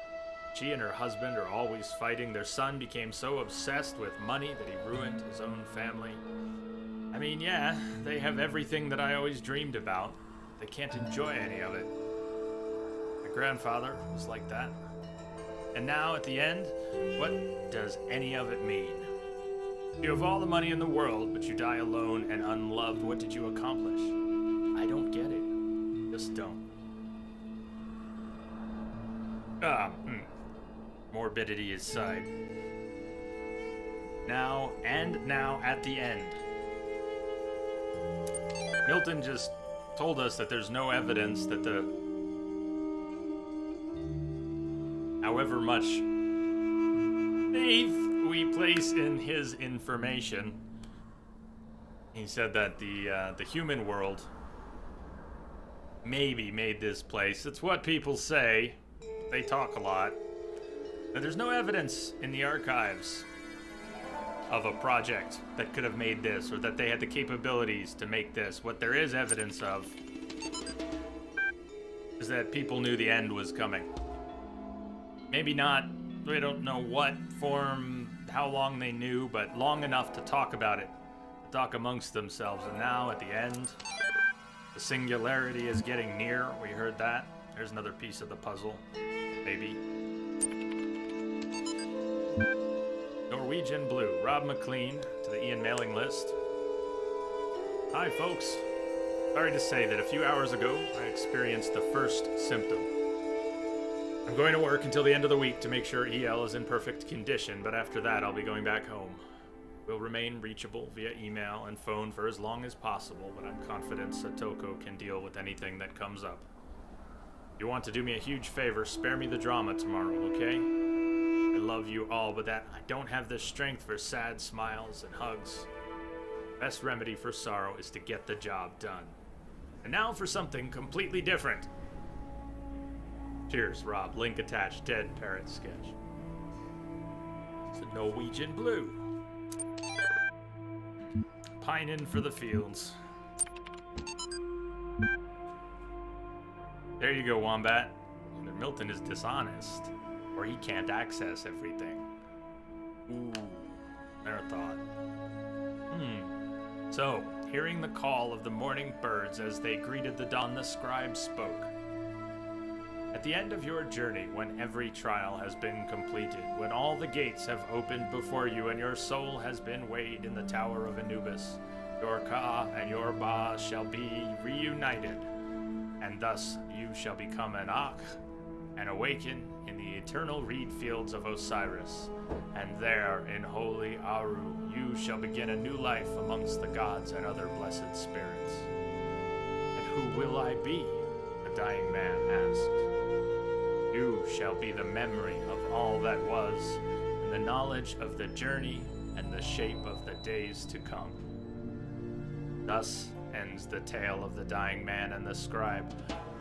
She and her husband are always fighting. Their son became so obsessed with money that he ruined his own family. I mean, yeah, they have everything that I always dreamed about. They can't enjoy any of it. My grandfather was like that. And now, at the end, what does any of it mean? You have all the money in the world, but you die alone and unloved. What did you accomplish? I don't get it. Just don't. Morbidity aside. Now at the end. Milton just told us that there's no evidence that however much faith we place in his information, he said that the human world maybe made this place. It's what people say. They talk a lot. But there's no evidence in the archives of a project that could have made this, or that they had the capabilities to make this. What there is evidence of is that people knew the end was coming. Maybe not, we don't know what form, how long they knew, but long enough to talk about it, to talk amongst themselves. And now, at the end, the singularity is getting near. We heard that. There's another piece of the puzzle, maybe. Norwegian Blue, Rob McLean to the Ian mailing list. Hi folks, sorry to say that a few hours ago I experienced the first symptom. I'm going to work until the end of the week to make sure EL is in perfect condition, but after that I'll be going back home. We'll remain reachable via email and phone for as long as possible, but I'm confident Satoko can deal with anything that comes up. If you want to do me a huge favor, spare me the drama tomorrow, okay? I love you all, but that I don't have the strength for sad smiles and hugs. Best remedy for sorrow is to get the job done. And now for something completely different. Cheers, Rob. Link attached. Dead parrot sketch. It's a Norwegian blue. Pining for the fields. There you go, Wombat. Either Milton is dishonest, or he can't access everything. Ooh, never thought. So, hearing the call of the morning birds as they greeted the dawn, the scribe spoke. At the end of your journey, when every trial has been completed, when all the gates have opened before you and your soul has been weighed in the Tower of Anubis, your Ka and your Ba shall be reunited, and thus you shall become an Akh and awaken in the eternal reed fields of Osiris, and there in holy Aru you shall begin a new life amongst the gods and other blessed spirits. And who will I be? The dying man asked. You shall be the memory of all that was, and the knowledge of the journey and the shape of the days to come. Thus ends the tale of the dying man and the scribe.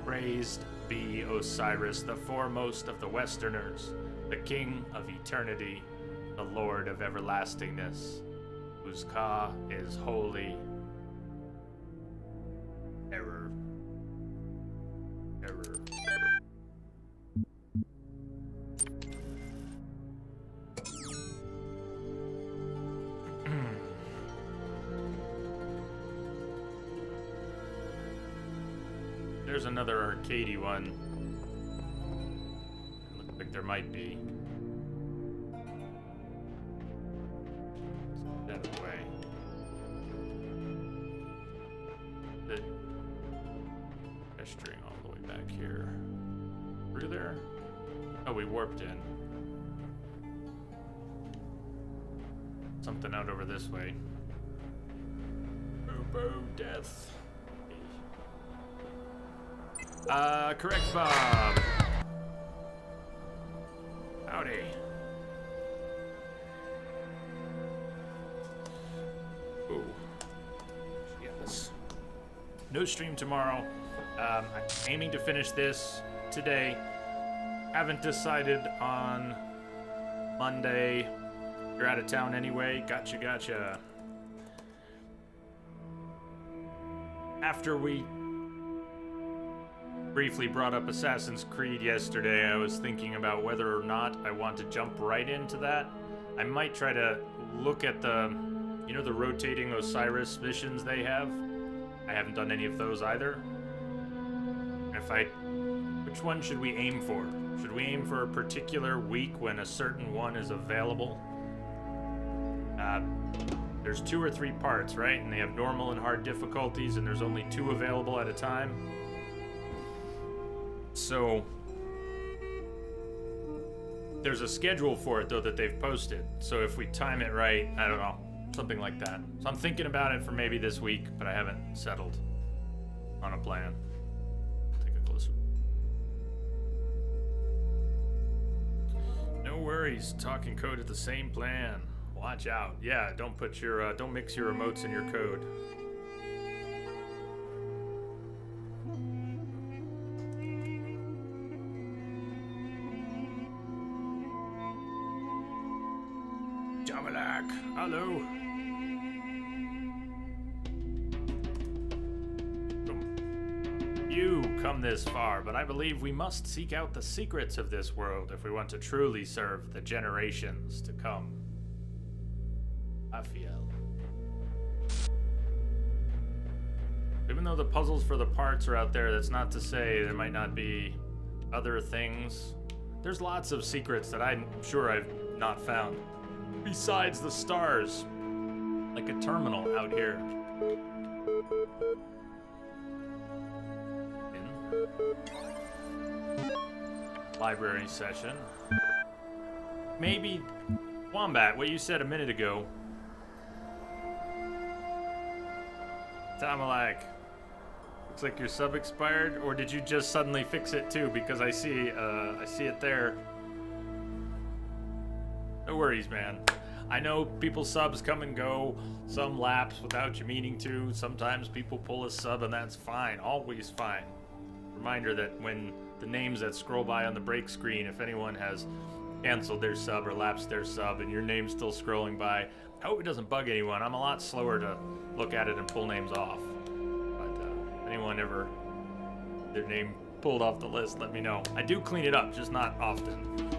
Praised be Osiris, the foremost of the Westerners, the king of eternity, the lord of everlastingness, whose Ka is holy. Error. There's another arcadey one. Looks like there might be. Let's get that away. The string all the way back here. Through there? Oh, we warped in. Something out over this way. Boo-boo, death. Correct, Bob. Howdy. Ooh. Yes. No stream tomorrow. I'm aiming to finish this today. Haven't decided on Monday. You're out of town anyway. Gotcha. After we briefly brought up Assassin's Creed yesterday, I was thinking about whether or not I want to jump right into that. I might try to look at the rotating Osiris missions they have. I haven't done any of those either. Which one should we aim for? Should we aim for a particular week when a certain one is available? There's 2 or 3 parts, right? And they have normal and hard difficulties, and there's only 2 available at a time. So, there's a schedule for it, though, that they've posted. So if we time it right, I don't know, something like that. So I'm thinking about it for maybe this week, but I haven't settled on a plan. Take a closer. No worries, talking code at the same plan. Watch out. Yeah, don't put your, don't mix your emotes in your code. Hello. You come this far, but I believe we must seek out the secrets of this world if we want to truly serve the generations to come. I feel. Even though the puzzles for the parts are out there, that's not to say there might not be other things. There's lots of secrets that I'm sure I've not found. Besides the stars, like a terminal out here. Library session. Maybe, Wombat, what you said a minute ago. Tamalak, looks like your sub expired, or did you just suddenly fix it too? Because I see it there. No worries, man. I know people's subs come and go. Some lapse without you meaning to. Sometimes people pull a sub and that's fine. Always fine. Reminder that when the names that scroll by on the break screen, if anyone has canceled their sub or lapsed their sub and your name's still scrolling by, I hope it doesn't bug anyone. I'm a lot slower to look at it and pull names off. But if anyone ever their name pulled off the list, let me know. I do clean it up, just not often.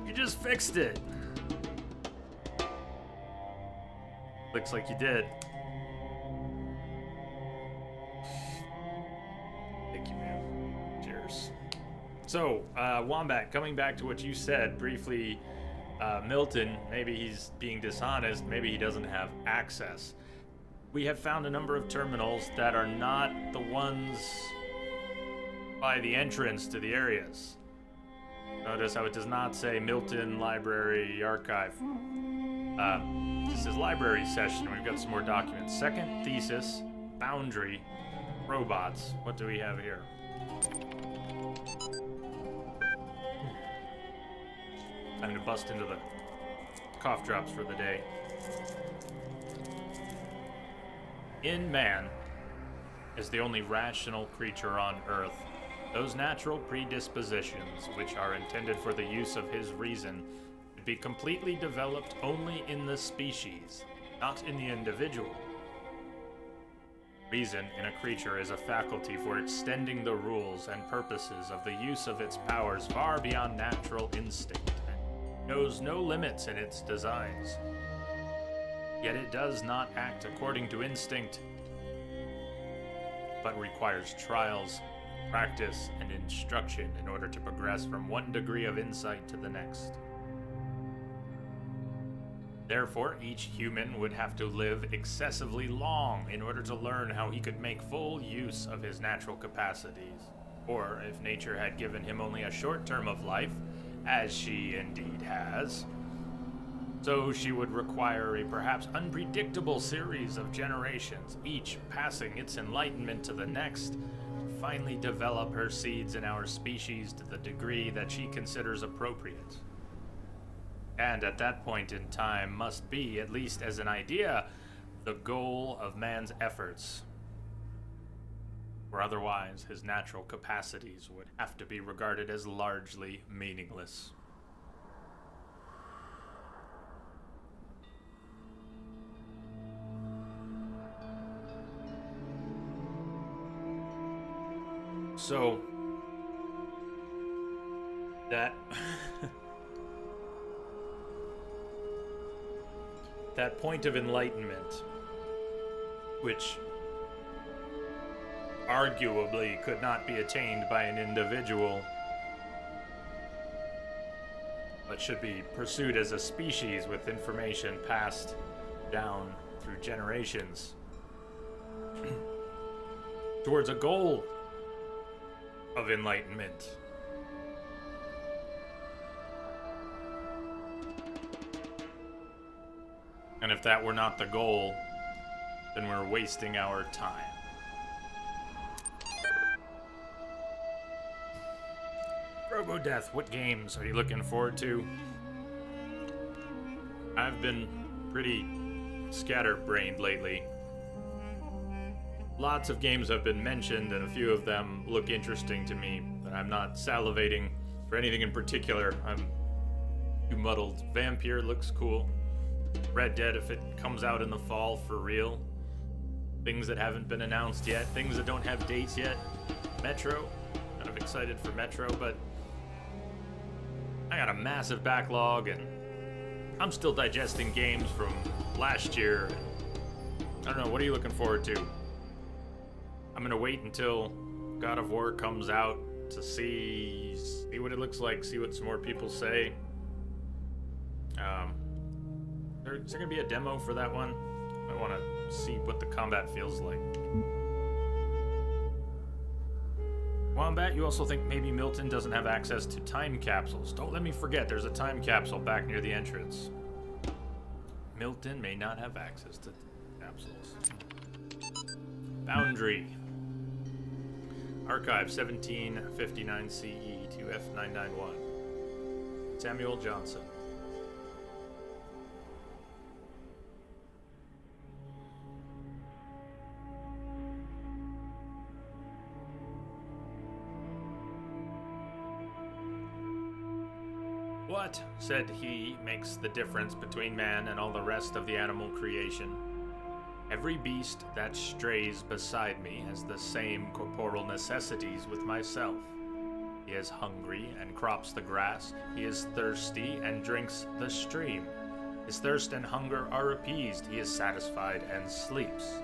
You just fixed it. Looks like you did. Thank you, man. Cheers. So, Wombat, coming back to what you said briefly, Milton, maybe he's being dishonest, maybe he doesn't have access. We have found a number of terminals that are not the ones by the entrance to the areas. Notice how it does not say Milton, Library, Archive. This is library session. We've got some more documents. Second thesis, boundary, robots. What do we have here? Time to bust into the cough drops for the day. In man, is the only rational creature on Earth, those natural predispositions which are intended for the use of his reason should be completely developed only in the species, not in the individual. Reason in a creature is a faculty for extending the rules and purposes of the use of its powers far beyond natural instinct, and knows no limits in its designs. Yet it does not act according to instinct, but requires trials, practice, and instruction in order to progress from one degree of insight to the next. Therefore, each human would have to live excessively long in order to learn how he could make full use of his natural capacities. Or, if nature had given him only a short term of life, as she indeed has, so she would require a perhaps unpredictable series of generations, each passing its enlightenment to the next, to finally develop her seeds in our species to the degree that she considers appropriate. And at that point in time must be, at least as an idea, the goal of man's efforts. For otherwise, his natural capacities would have to be regarded as largely meaningless. So, that that point of enlightenment, which arguably could not be attained by an individual, but should be pursued as a species with information passed down through generations towards a goal of enlightenment. And if that were not the goal, then we're wasting our time. Robo-Death, what games are you looking forward to? I've been pretty scatterbrained lately. Lots of games have been mentioned, and a few of them look interesting to me, but I'm not salivating for anything in particular. I'm too muddled. Vampire looks cool. Red Dead, if it comes out in the fall for real. Things that haven't been announced yet. Things that don't have dates yet. Metro. Kind of excited for Metro, but I got a massive backlog, and I'm still digesting games from last year. I don't know, what are you looking forward to? I'm gonna wait until God of War comes out to see what it looks like, see what some more people say. Is there gonna be a demo for that one? I want to see what the combat feels like. Wombat, you also think maybe Milton doesn't have access to time capsules. Don't let me forget, there's a time capsule back near the entrance. Milton may not have access to capsules. Boundary. Archive 1759 CE to F991. Samuel Johnson. what, said he, makes the difference between man and all the rest of the animal creation? Every beast that strays beside me has the same corporal necessities with myself. He is hungry and crops the grass. He is thirsty and drinks the stream. His thirst and hunger are appeased. He is satisfied and sleeps.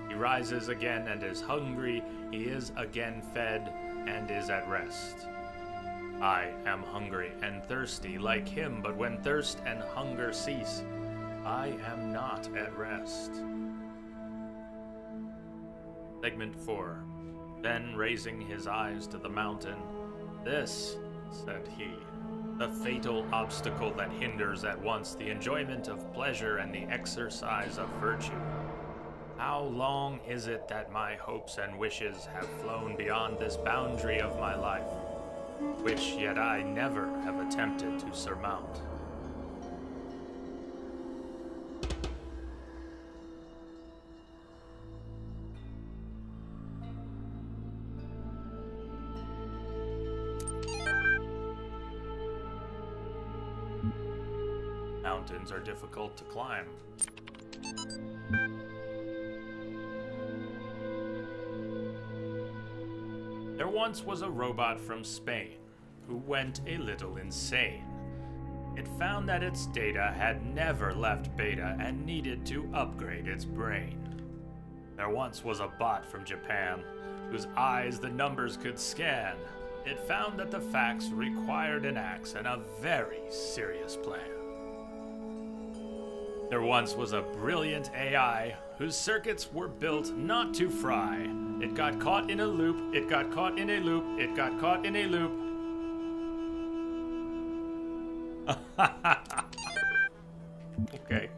He rises again and is hungry. He is again fed and is at rest. I am hungry and thirsty like him, but when thirst and hunger cease, I am not at rest. Segment 4. Then raising his eyes to the mountain, "This," said he, "the fatal obstacle that hinders at once the enjoyment of pleasure and the exercise of virtue. How long is it that my hopes and wishes have flown beyond this boundary of my life, which yet I never have attempted to surmount?" Mountains are difficult to climb. There once was a robot from Spain who went a little insane. It found that its data had never left beta and needed to upgrade its brain. There once was a bot from Japan whose eyes the numbers could scan. It found that the facts required an axe and a very serious plan. There once was a brilliant AI whose circuits were built not to fry. It got caught in a loop, it got caught in a loop, it got caught in a loop. Okay.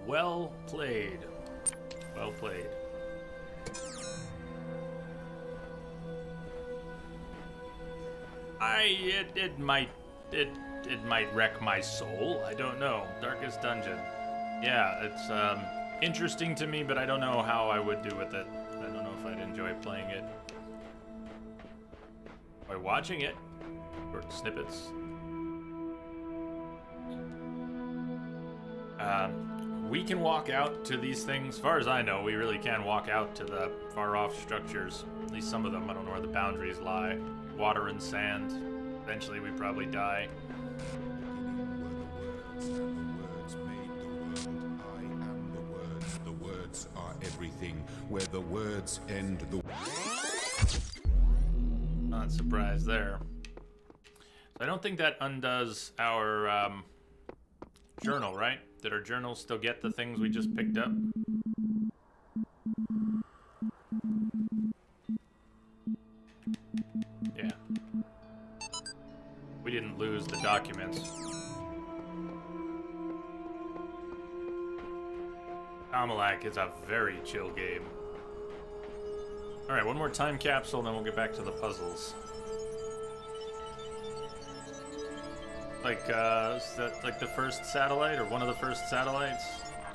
Well played. Well played. It might wreck my soul. I don't know. Darkest Dungeon. Yeah, it's interesting to me, but I don't know how I would do with it. I don't know if I'd enjoy playing it. By watching it. Or snippets. We can walk out to these things. As far as I know, we really can walk out to the far-off structures. At least some of them. I don't know where the boundaries lie. Water and sand. Eventually we probably die. The words are everything. Where the words end, the... Not surprised there. So I don't think that undoes our journal, right? Did our journal still get the things we just picked up? Yeah. We didn't lose the documents. Amalak is a very chill game. Alright, one more time capsule, then we'll get back to the puzzles. Like, is that like the first satellite, or one of the first satellites?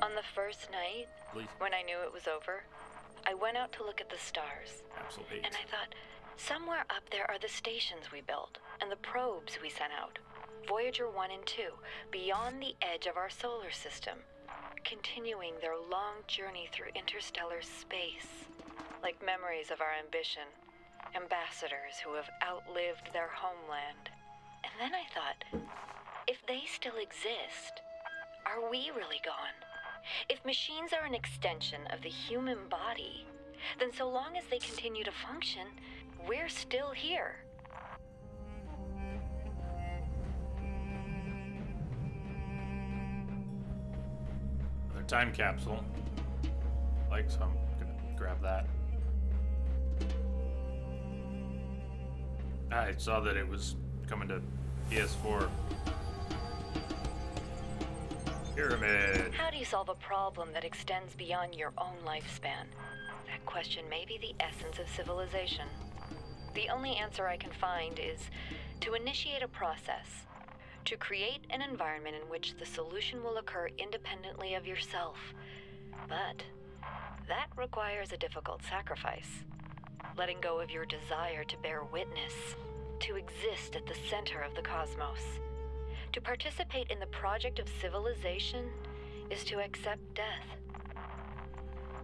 On the first night, when I knew it was over, I went out to look at the stars. Capsule 8. And I thought, somewhere up there are the stations we built, and the probes we sent out. Voyager 1 and 2, beyond the edge of our solar system, continuing their long journey through interstellar space. Like memories of our ambition, ambassadors who have outlived their homeland. And then I thought, if they still exist, are we really gone? If machines are an extension of the human body, then so long as they continue to function, we're still here. Another time capsule. Like, so I'm gonna grab that. I saw that it was coming to PS4. Pyramid. How do you solve a problem that extends beyond your own lifespan? That question may be the essence of civilization. The only answer I can find is to initiate a process, to create an environment in which the solution will occur independently of yourself. But that requires a difficult sacrifice. Letting go of your desire to bear witness, to exist at the center of the cosmos. To participate in the project of civilization is to accept death.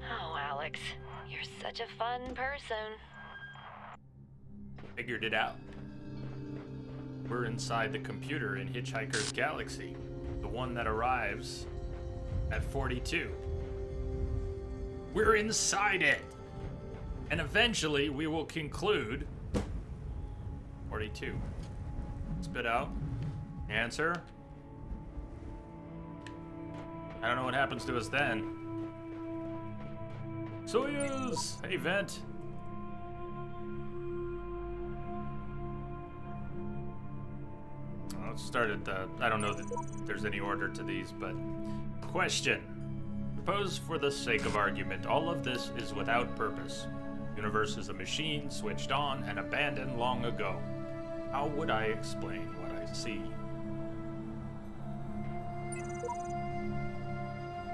Oh, Alex, you're such a fun person. Figured it out. We're inside the computer in Hitchhiker's Galaxy, the one that arrives at 42. We're inside it! And eventually we will conclude 42. Spit out. Answer. I don't know what happens to us then. Soyuz! Hey, Vent. Let's start at the... I don't know that there's any order to these, but... Question. Suppose for the sake of argument, all of this is without purpose. The universe is a machine switched on and abandoned long ago. How would I explain what I see?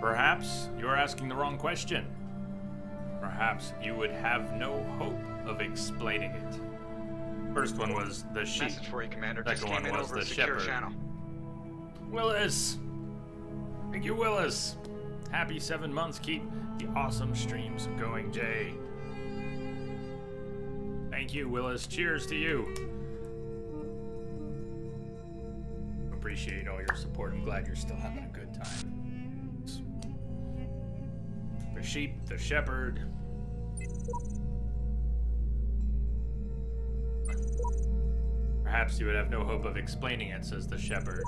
Perhaps you're asking the wrong question. Perhaps you would have no hope of explaining it. First one was the sheep. Message for you, Commander. Second Just one came in was over the a secure shepherd. channel. Willis! Thank you, Willis. Happy 7 months. Keep the awesome streams going, Jay. Thank you, Willis. Cheers to you. Appreciate all your support. I'm glad you're still having a good time. The sheep, the shepherd. Perhaps you would have no hope of explaining it, says the shepherd.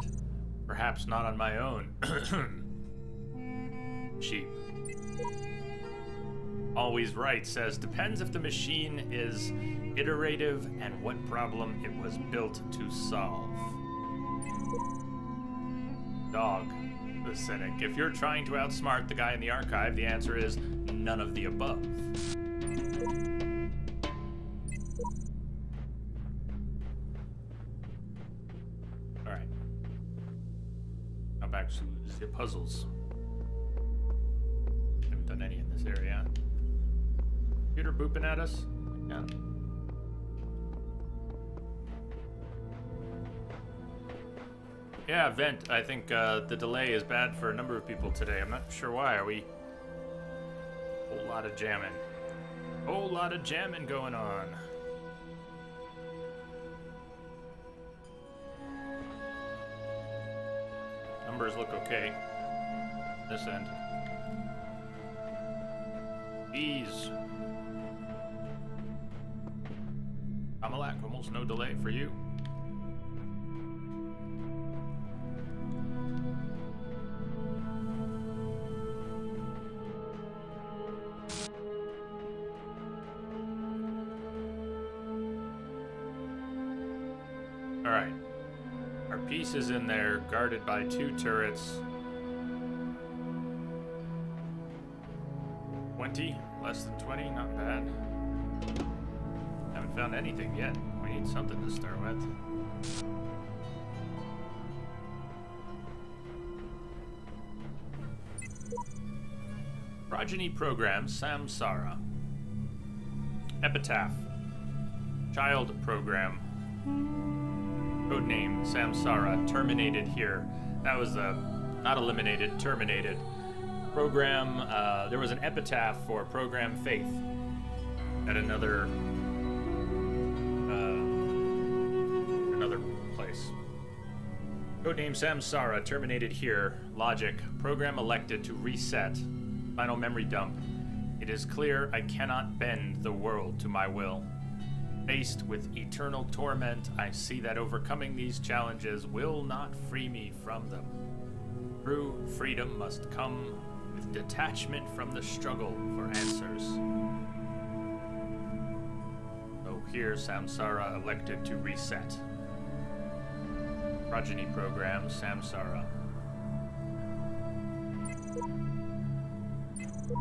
Perhaps not on my own. Sheep. Always right, says, depends if the machine is iterative and what problem it was built to solve. Dog, the cynic. If you're trying to outsmart the guy in the archive, the answer is none of the above. Alright. Now back to the puzzles. Haven't done any in this area. Computer booping at us? Yeah. Yeah, Vent. I think the delay is bad for a number of people today. I'm not sure why. Are we... Whole lot of jamming. Whole lot of jamming going on. Numbers look okay. This end. Bees. Amalak, almost no delay for you. Alright. Our piece is in there, guarded by 2 turrets. 20? Less than 20? Not bad. Haven't found anything yet. We need something to start with. Progeny program Samsara. Epitaph. Child program. Codename Samsara. Terminated here. That was not eliminated, terminated. Program, there was an epitaph for Program Faith at another place. Codename Samsara, terminated here. Logic, program elected to reset. Final memory dump. It is clear I cannot bend the world to my will. Faced with eternal torment, I see that overcoming these challenges will not free me from them. True freedom must come with detachment from the struggle for answers. So here, Samsara elected to reset. Progeny program, Samsara.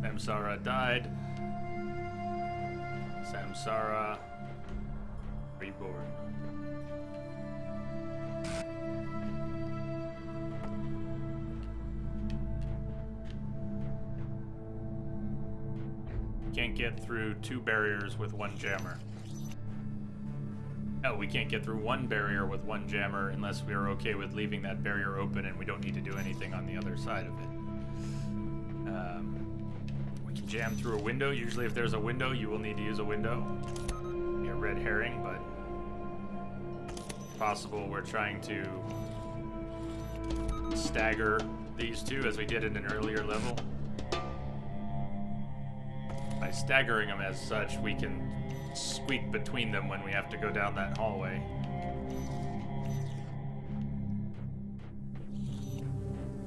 Samsara died. Samsara reborn. Can't get through 2 barriers with 1 jammer. Oh, we can't get through one barrier with one jammer unless we are okay with leaving that barrier open and we don't need to do anything on the other side of it. We can jam through a window. Usually if there's a window, you will need to use a window. A red herring, but possible we're trying to stagger these two as we did in an earlier level. By staggering them as such, we can squeak between them when we have to go down that hallway.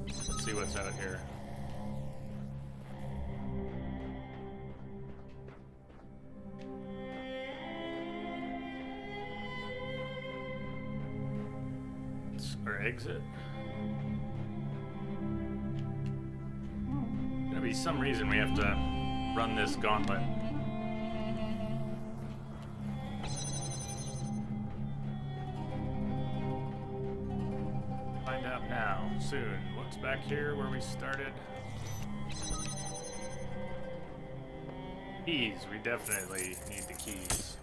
Let's see what's out here. It's our exit. Gonna be some reason we have to run this gauntlet. Find out now, soon. What's back here where we started? Keys, we definitely need the keys.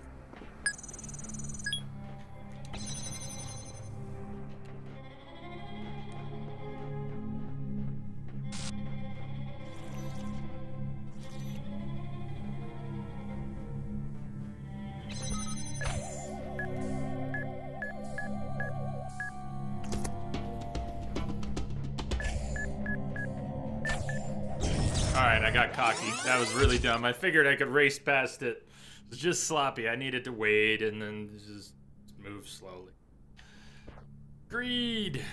Alright, I got cocky. That was really dumb. I figured I could race past it. It was just sloppy. I needed to wait and then just move slowly. Greed!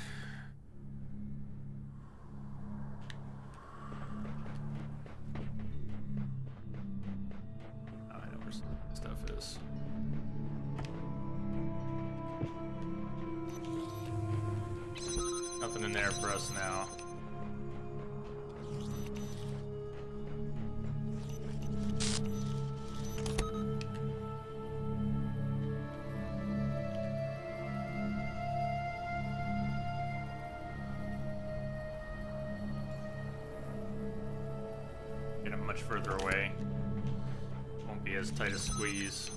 Oh, I know where some stuff is. Nothing in there for us now. Get him much further away. Won't be as tight a squeeze.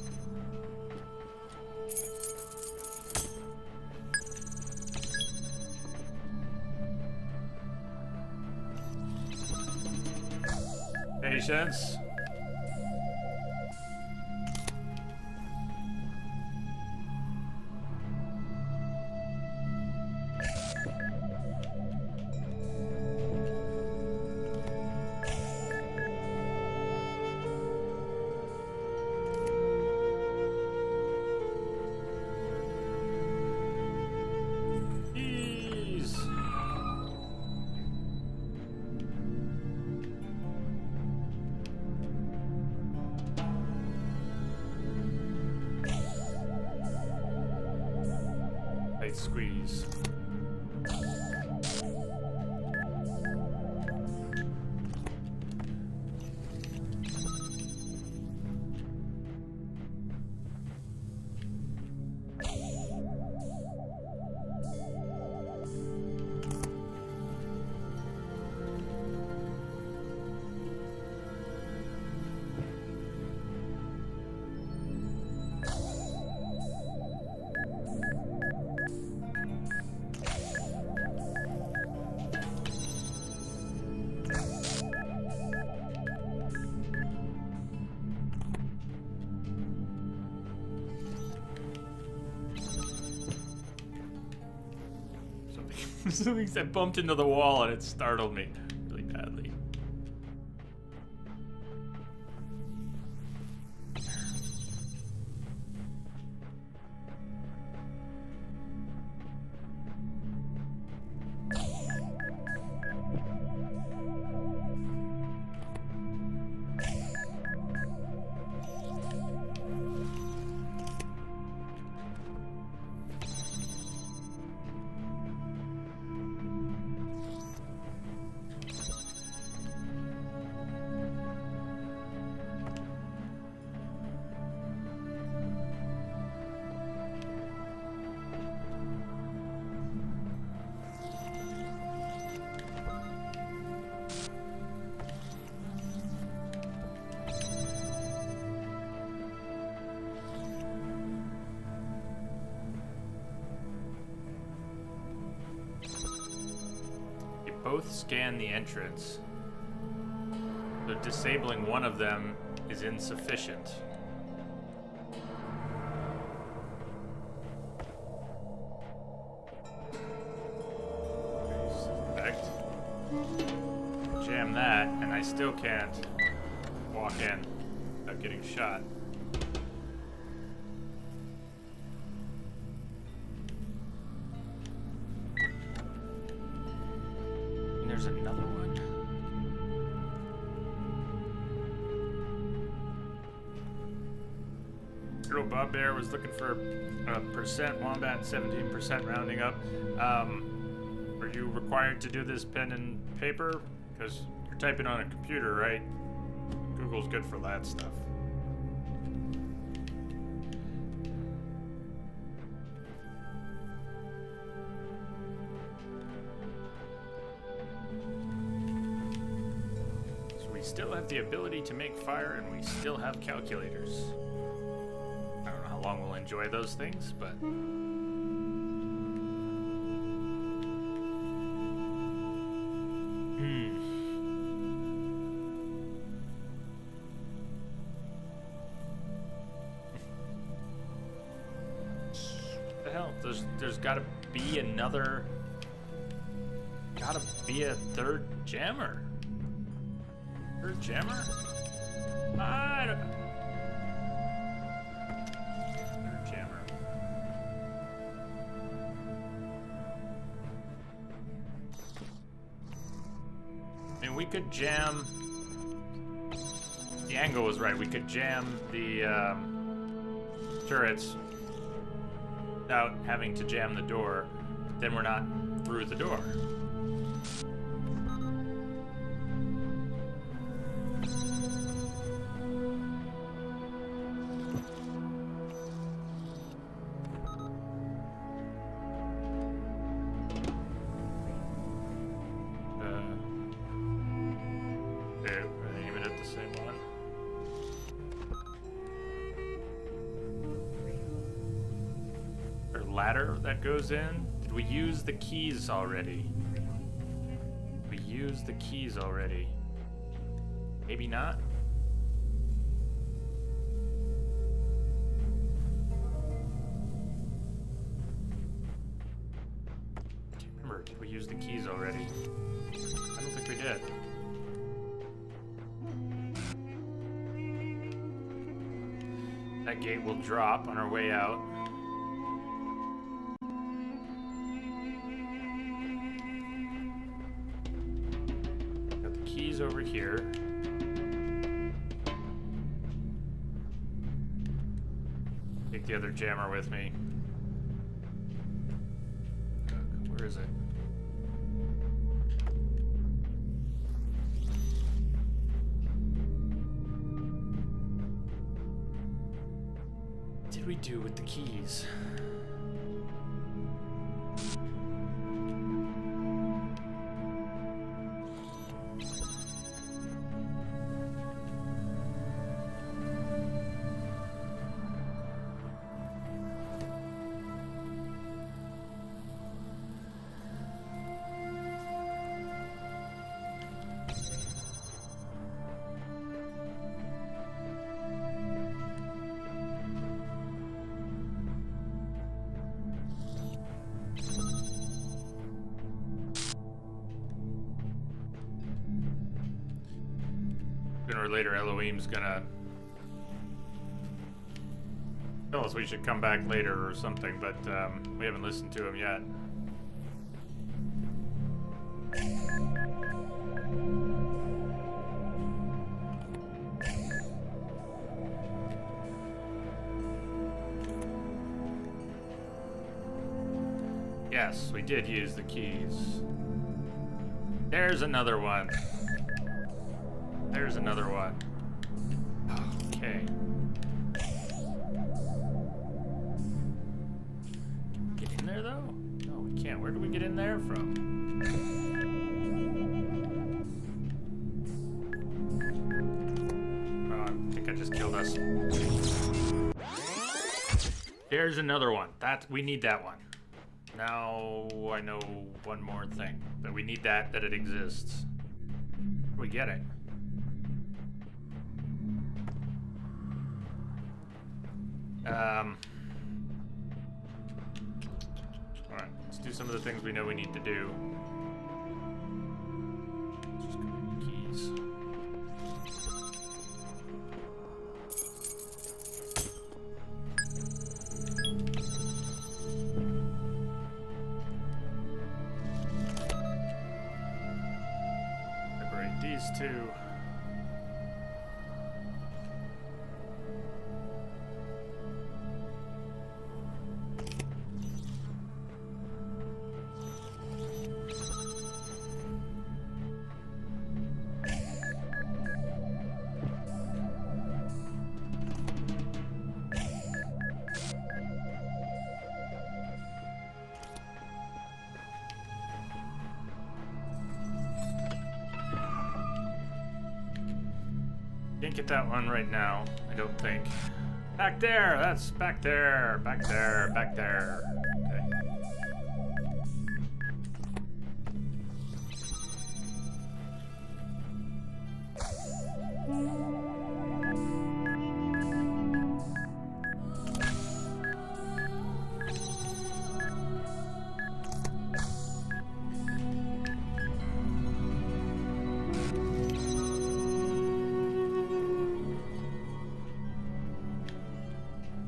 Patience. Squeeze. Something that bumped into the wall and it startled me really badly. both scan the entrance. So disabling one of them is insufficient. Suspect. Jam that, and I still can't walk in without getting shot. And there's another one. Girl Bob Bear was looking for a percent, Wombat 17% rounding up. Are you required to do this pen and paper? Because you're typing on a computer, right? Google's good for that stuff. So we still have the ability to make fire, and we still have calculators. I don't know how long we'll enjoy those things, but... What the hell? There's gotta be another... Gotta be a third jammer. Third jammer? I don't... We could jam... The angle was right. We could jam the turrets without having to jam the door. Then we're not through the door. Ladder that goes in? Did we use the keys already? We used the keys already. Maybe not? I can't remember. Did we use the keys already? I don't think we did. That gate will drop on our way out. Over here. Take the other jammer with me. Where is it? What did we do with the keys? Sooner or later, Elohim's gonna tell us we should come back later or something, but we haven't listened to him yet. Yes, we did use the keys. There's another one. There's another one. Okay. Get in there though? No, we can't. Where do we get in there from? Oh, I think I just killed us. There's another one. We need that one. now I know one more thing. That we need that it exists. We get it. Alright, let's do some of the things we know we need to do. Just go to keys. Separate these two. Can't get that one right now, I don't think. Back there! That's back there! Back there! Back there! Okay.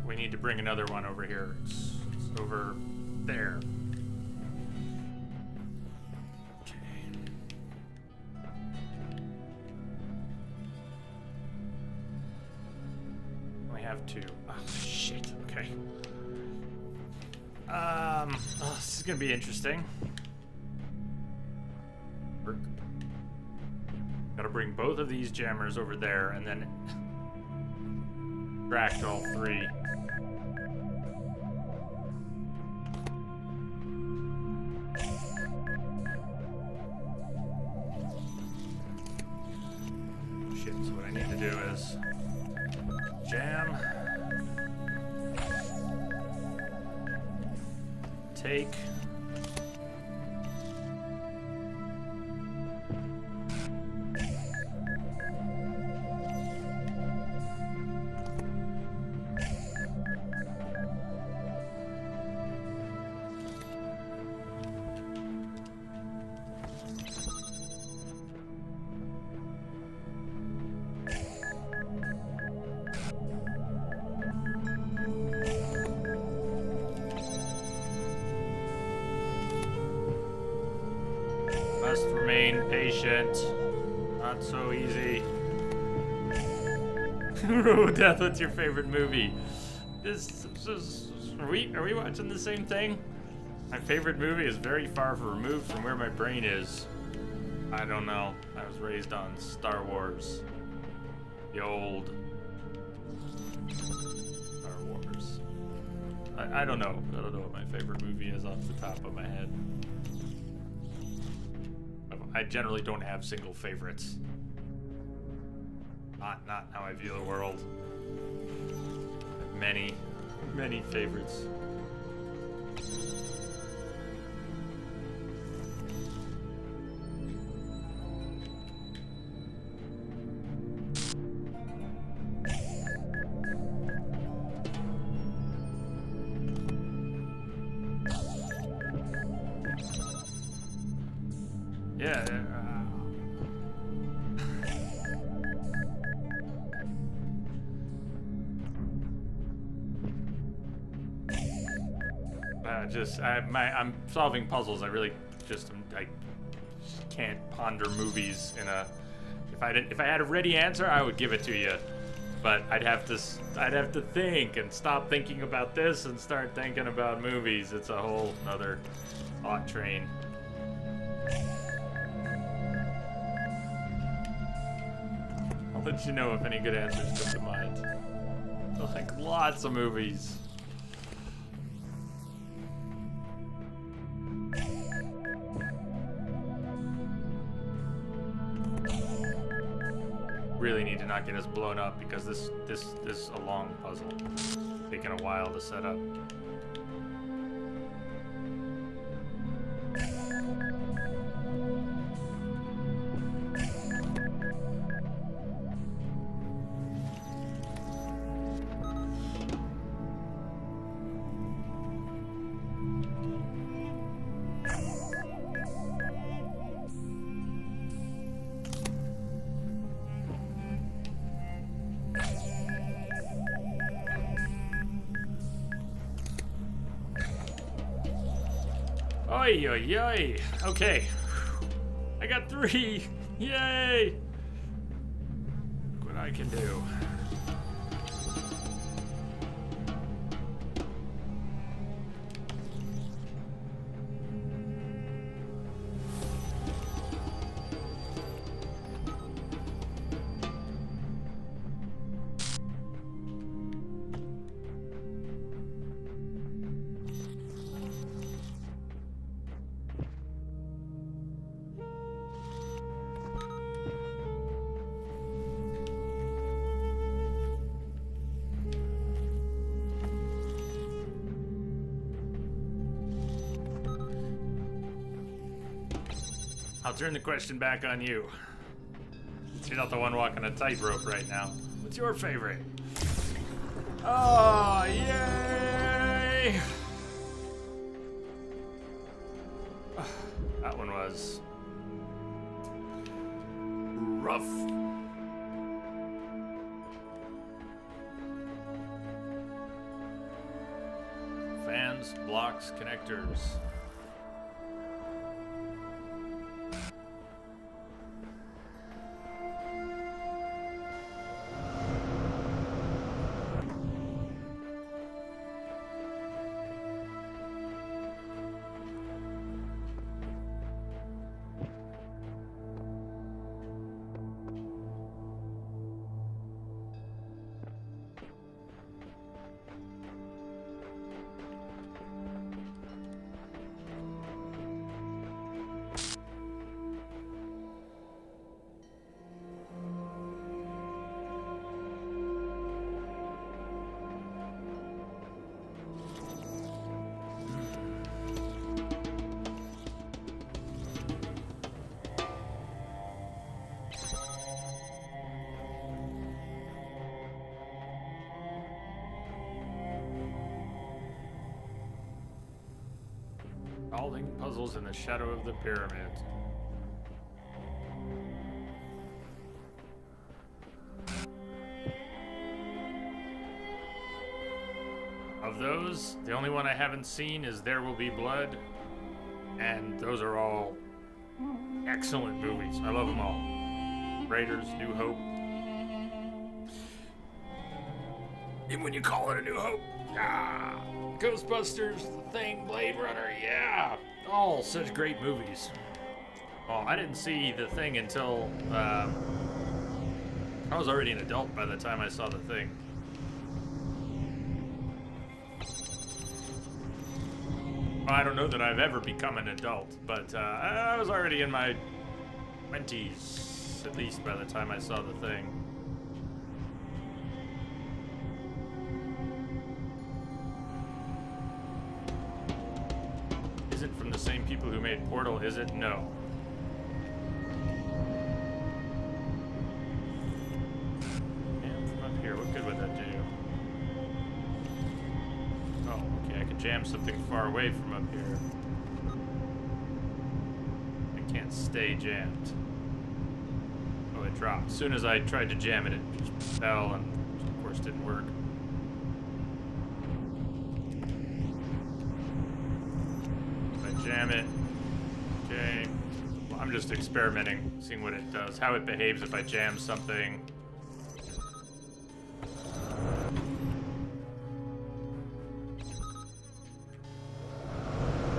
We need to bring another one over here. It's over there. Okay. We have two. Oh, shit. Okay. Oh, this is gonna be interesting. Gotta bring both of these jammers over there and then extract all three. Shit, so what I need to do is jam, take, must remain patient. Not so easy. Death, what's your favorite movie? Are we watching the same thing? My favorite movie is very far removed from where my brain is. I don't know. I was raised on Star Wars. The old Star Wars. I don't know. I don't know what my favorite movie is off the top of my head. I generally don't have single favorites. Not how I view the world. I have many favorites. Yeah. I'm solving puzzles. I really just can't ponder movies in a. If I had a ready answer, I would give it to you, but I'd have to think and stop thinking about this and start thinking about movies. It's a whole other thought train. I'll let you know if any good answers come to mind. Like lots of movies. Really need to not get us blown up because this is a long puzzle. It's taking a while to set up. Oi, oi, oi. Okay. I got 3. Yay! Look what I can do. I'll turn the question back on you. You're not the one walking a tightrope right now. What's your favorite? Oh, yay! That one was rough. Fans, blocks, connectors. Solving puzzles in the shadow of the pyramid. Of those, the only one I haven't seen is There Will Be Blood, and those are all excellent movies. I love them all. Raiders, New Hope. Even when you call it a New Hope. Ah, Ghostbusters, The Thing, Blade Runner, yeah. All such great movies. Oh, I didn't see The Thing until, I was already an adult by the time I saw The Thing. I don't know that I've ever become an adult, but I was already in my 20s, at least by the time I saw The Thing. Isn't from the same people who made Portal, is it? No. And from up here, what good would that do? Oh, okay, I could jam something far away from up here. I can't stay jammed. Oh, it dropped. As soon as I tried to jam it, it just fell and, of course, didn't work. Jam it. Okay. Well, I'm just experimenting, seeing what it does, how it behaves if I jam something.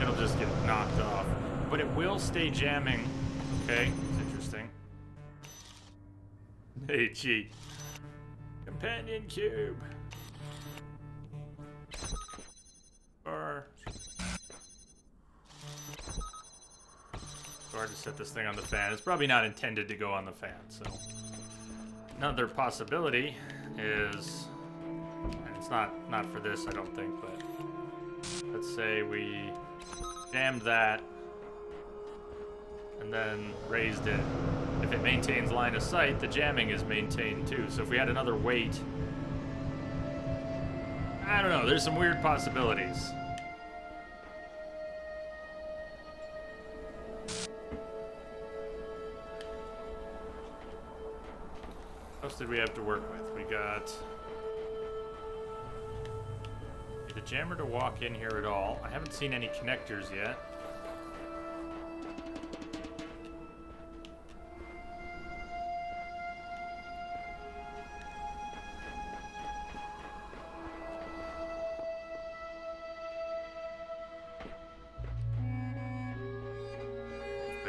It'll just get knocked off. But it will stay jamming. Okay, that's interesting. Hey, cheat. Companion cube. Bar. Hard to set this thing on the fan. It's probably not intended to go on the fan, so. Another possibility is, and it's not for this, I don't think, but let's say we jammed that and then raised it. If it maintains line of sight, the jamming is maintained too. So if we had another weight, I don't know, there's some weird possibilities. What else did we have to work with? We got the jammer to walk in here at all. I haven't seen any connectors yet.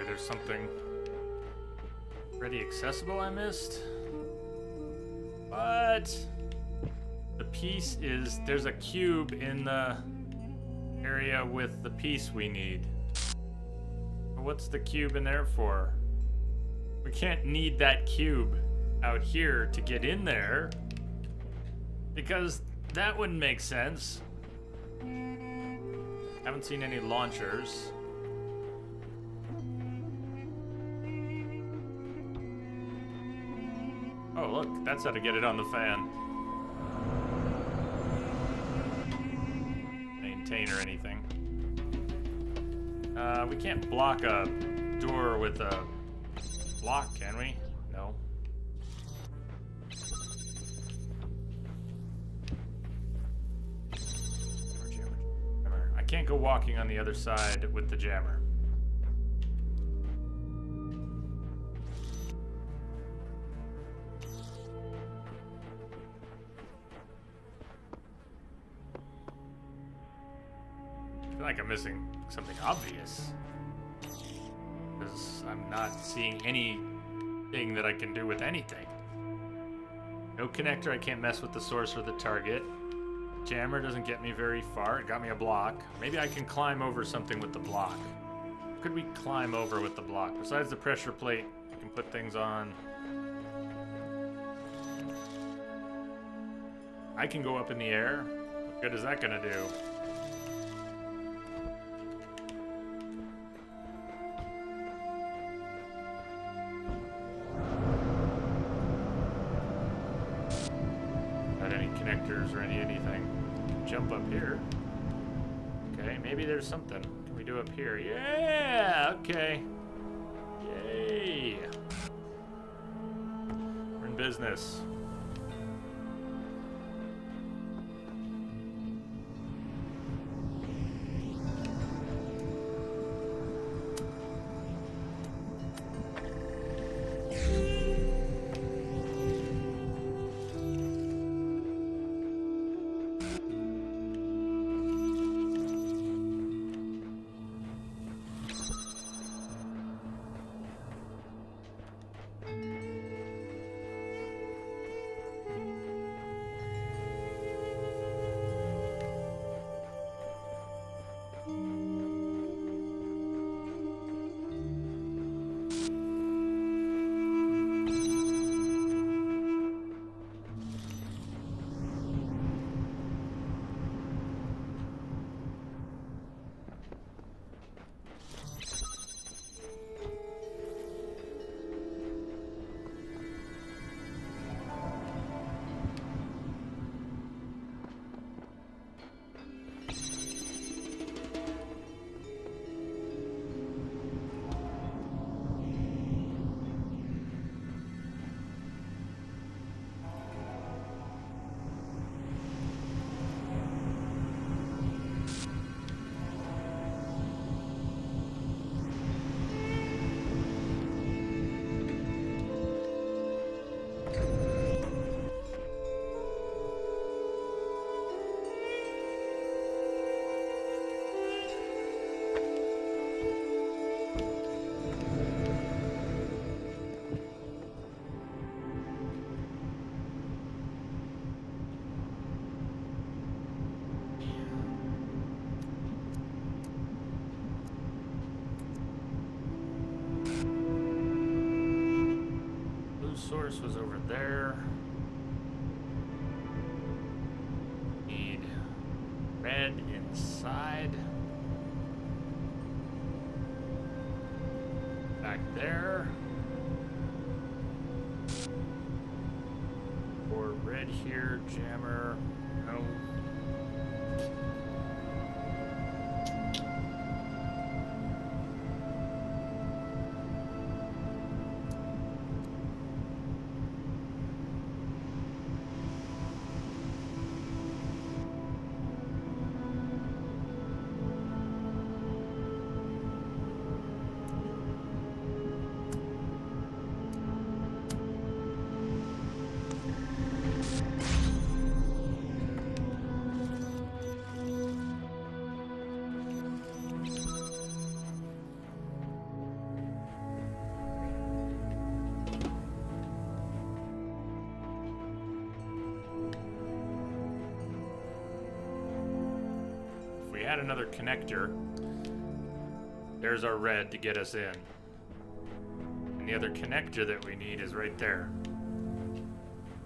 there's something already accessible I missed. But the piece is, there's a cube in the area with the piece we need. What's the cube in there for? We can't need that cube out here to get in there, because that wouldn't make sense. Haven't seen any launchers. Oh, look, that's how to get it on the fan. Maintain or anything. We can't block a door with a block, can we? No. I can't go walking on the other side with the jammer. I feel like I'm missing something obvious, because I'm not seeing anything that I can do with anything. No connector, I can't mess with the source or the target. Jammer doesn't get me very far. It got me a block. Maybe I can climb over something with the block. What could we climb over with the block? Besides the pressure plate, I can put things on. I can go up in the air. What good is that gonna do? Connectors or anything. Jump up here. Okay, maybe there's something. Can we do up here? Yeah, okay. Yay. We're in business. Source was over there. Need red inside. Back there. Or red here, jammer. No. add another connector. There's our red to get us in. And the other connector that we need is right there.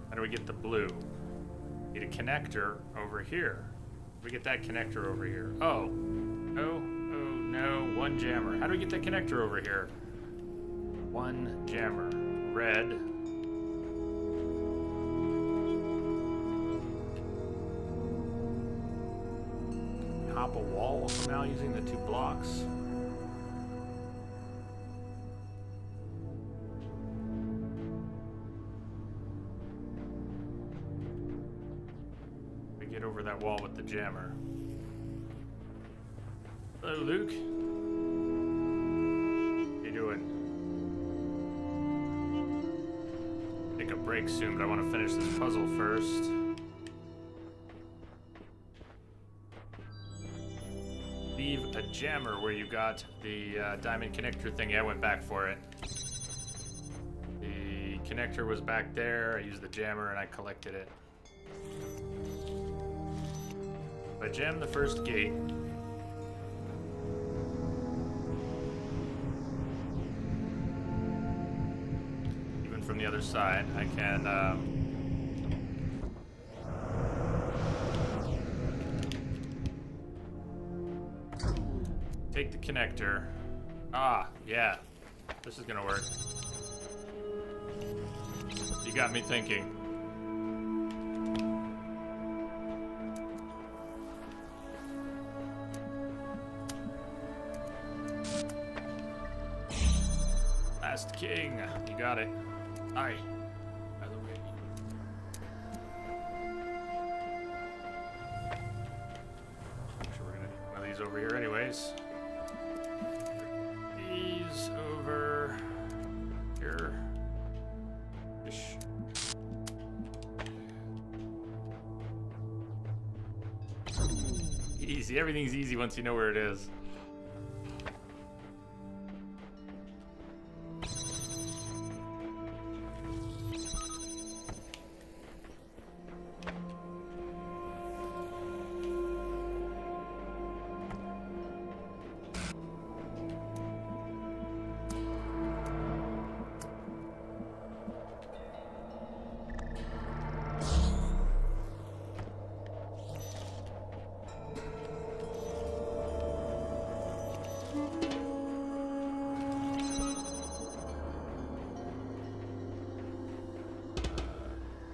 How do we get the blue? Need a connector over here. We get that connector over here. Oh. Oh, no. One jammer. How do we get that connector over here? One jammer. Red. Hop a wall now using the 2 blocks. We get over that wall with the jammer. Hello, Luke. How you doing? Take a break soon, but I want to finish this puzzle first. Leave a jammer where you got the diamond connector thing. Yeah, I went back for it. The connector was back there. I used the jammer and I collected it. I jammed the first gate. Even from the other side, I can take the connector. Ah, yeah. This is gonna work. You got me thinking. Last king. You got it. Aye. By the way. I'm sure we're gonna need one of these over here anyways. These over here. Ish. Easy. Everything's easy once you know where it is.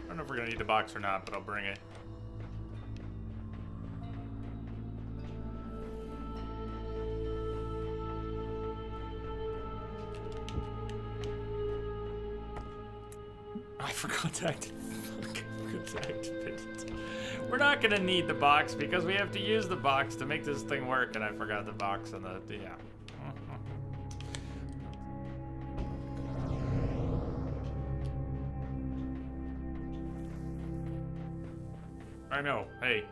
I don't know if we're gonna need the box or not, but I'll bring it. I forgot to activate it. We're not gonna need the box because we have to use the box to make this thing work, and I forgot the box on the yeah. I know. Hey,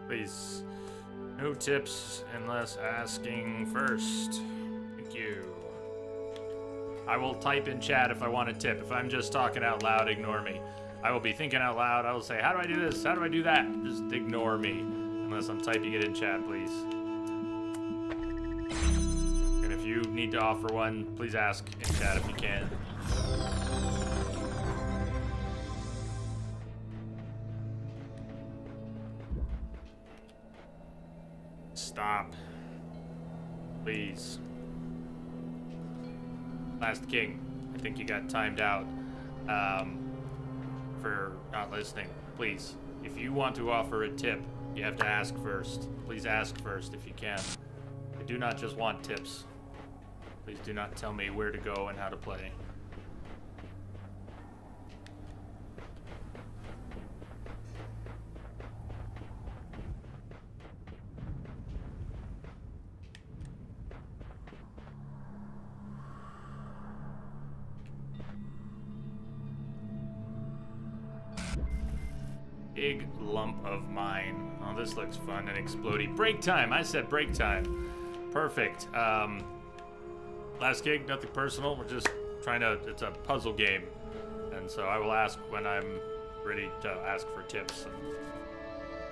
please, no tips unless asking first. Thank you. I will type in chat if I want a tip. If I'm just talking out loud, ignore me. I will be thinking out loud. I will say, how do I do this? How do I do that? Just ignore me. Unless I'm typing it in chat, please. And if you need to offer one, please ask in chat if you can. Stop. Please. Last king. I think you got timed out for not listening. Please, if you want to offer a tip, you have to ask first. Please ask first if you can. I do not just want tips. Please do not tell me where to go and how to play. Big lump of mine. Oh, this looks fun and explodey. Break time. I said break time. Perfect. Last gig, nothing personal. We're just trying to, it's a puzzle game. And so I will ask when I'm ready to ask for tips.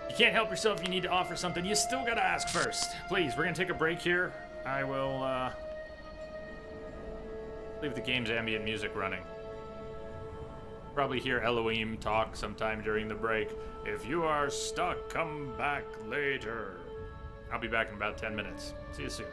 You can't help yourself. You need to offer something. You still gotta ask first. Please, we're gonna take a break here. I will, leave the game's ambient music running. Probably hear Elohim talk sometime during the break. If you are stuck, come back later. I'll be back in about 10 minutes. See you soon.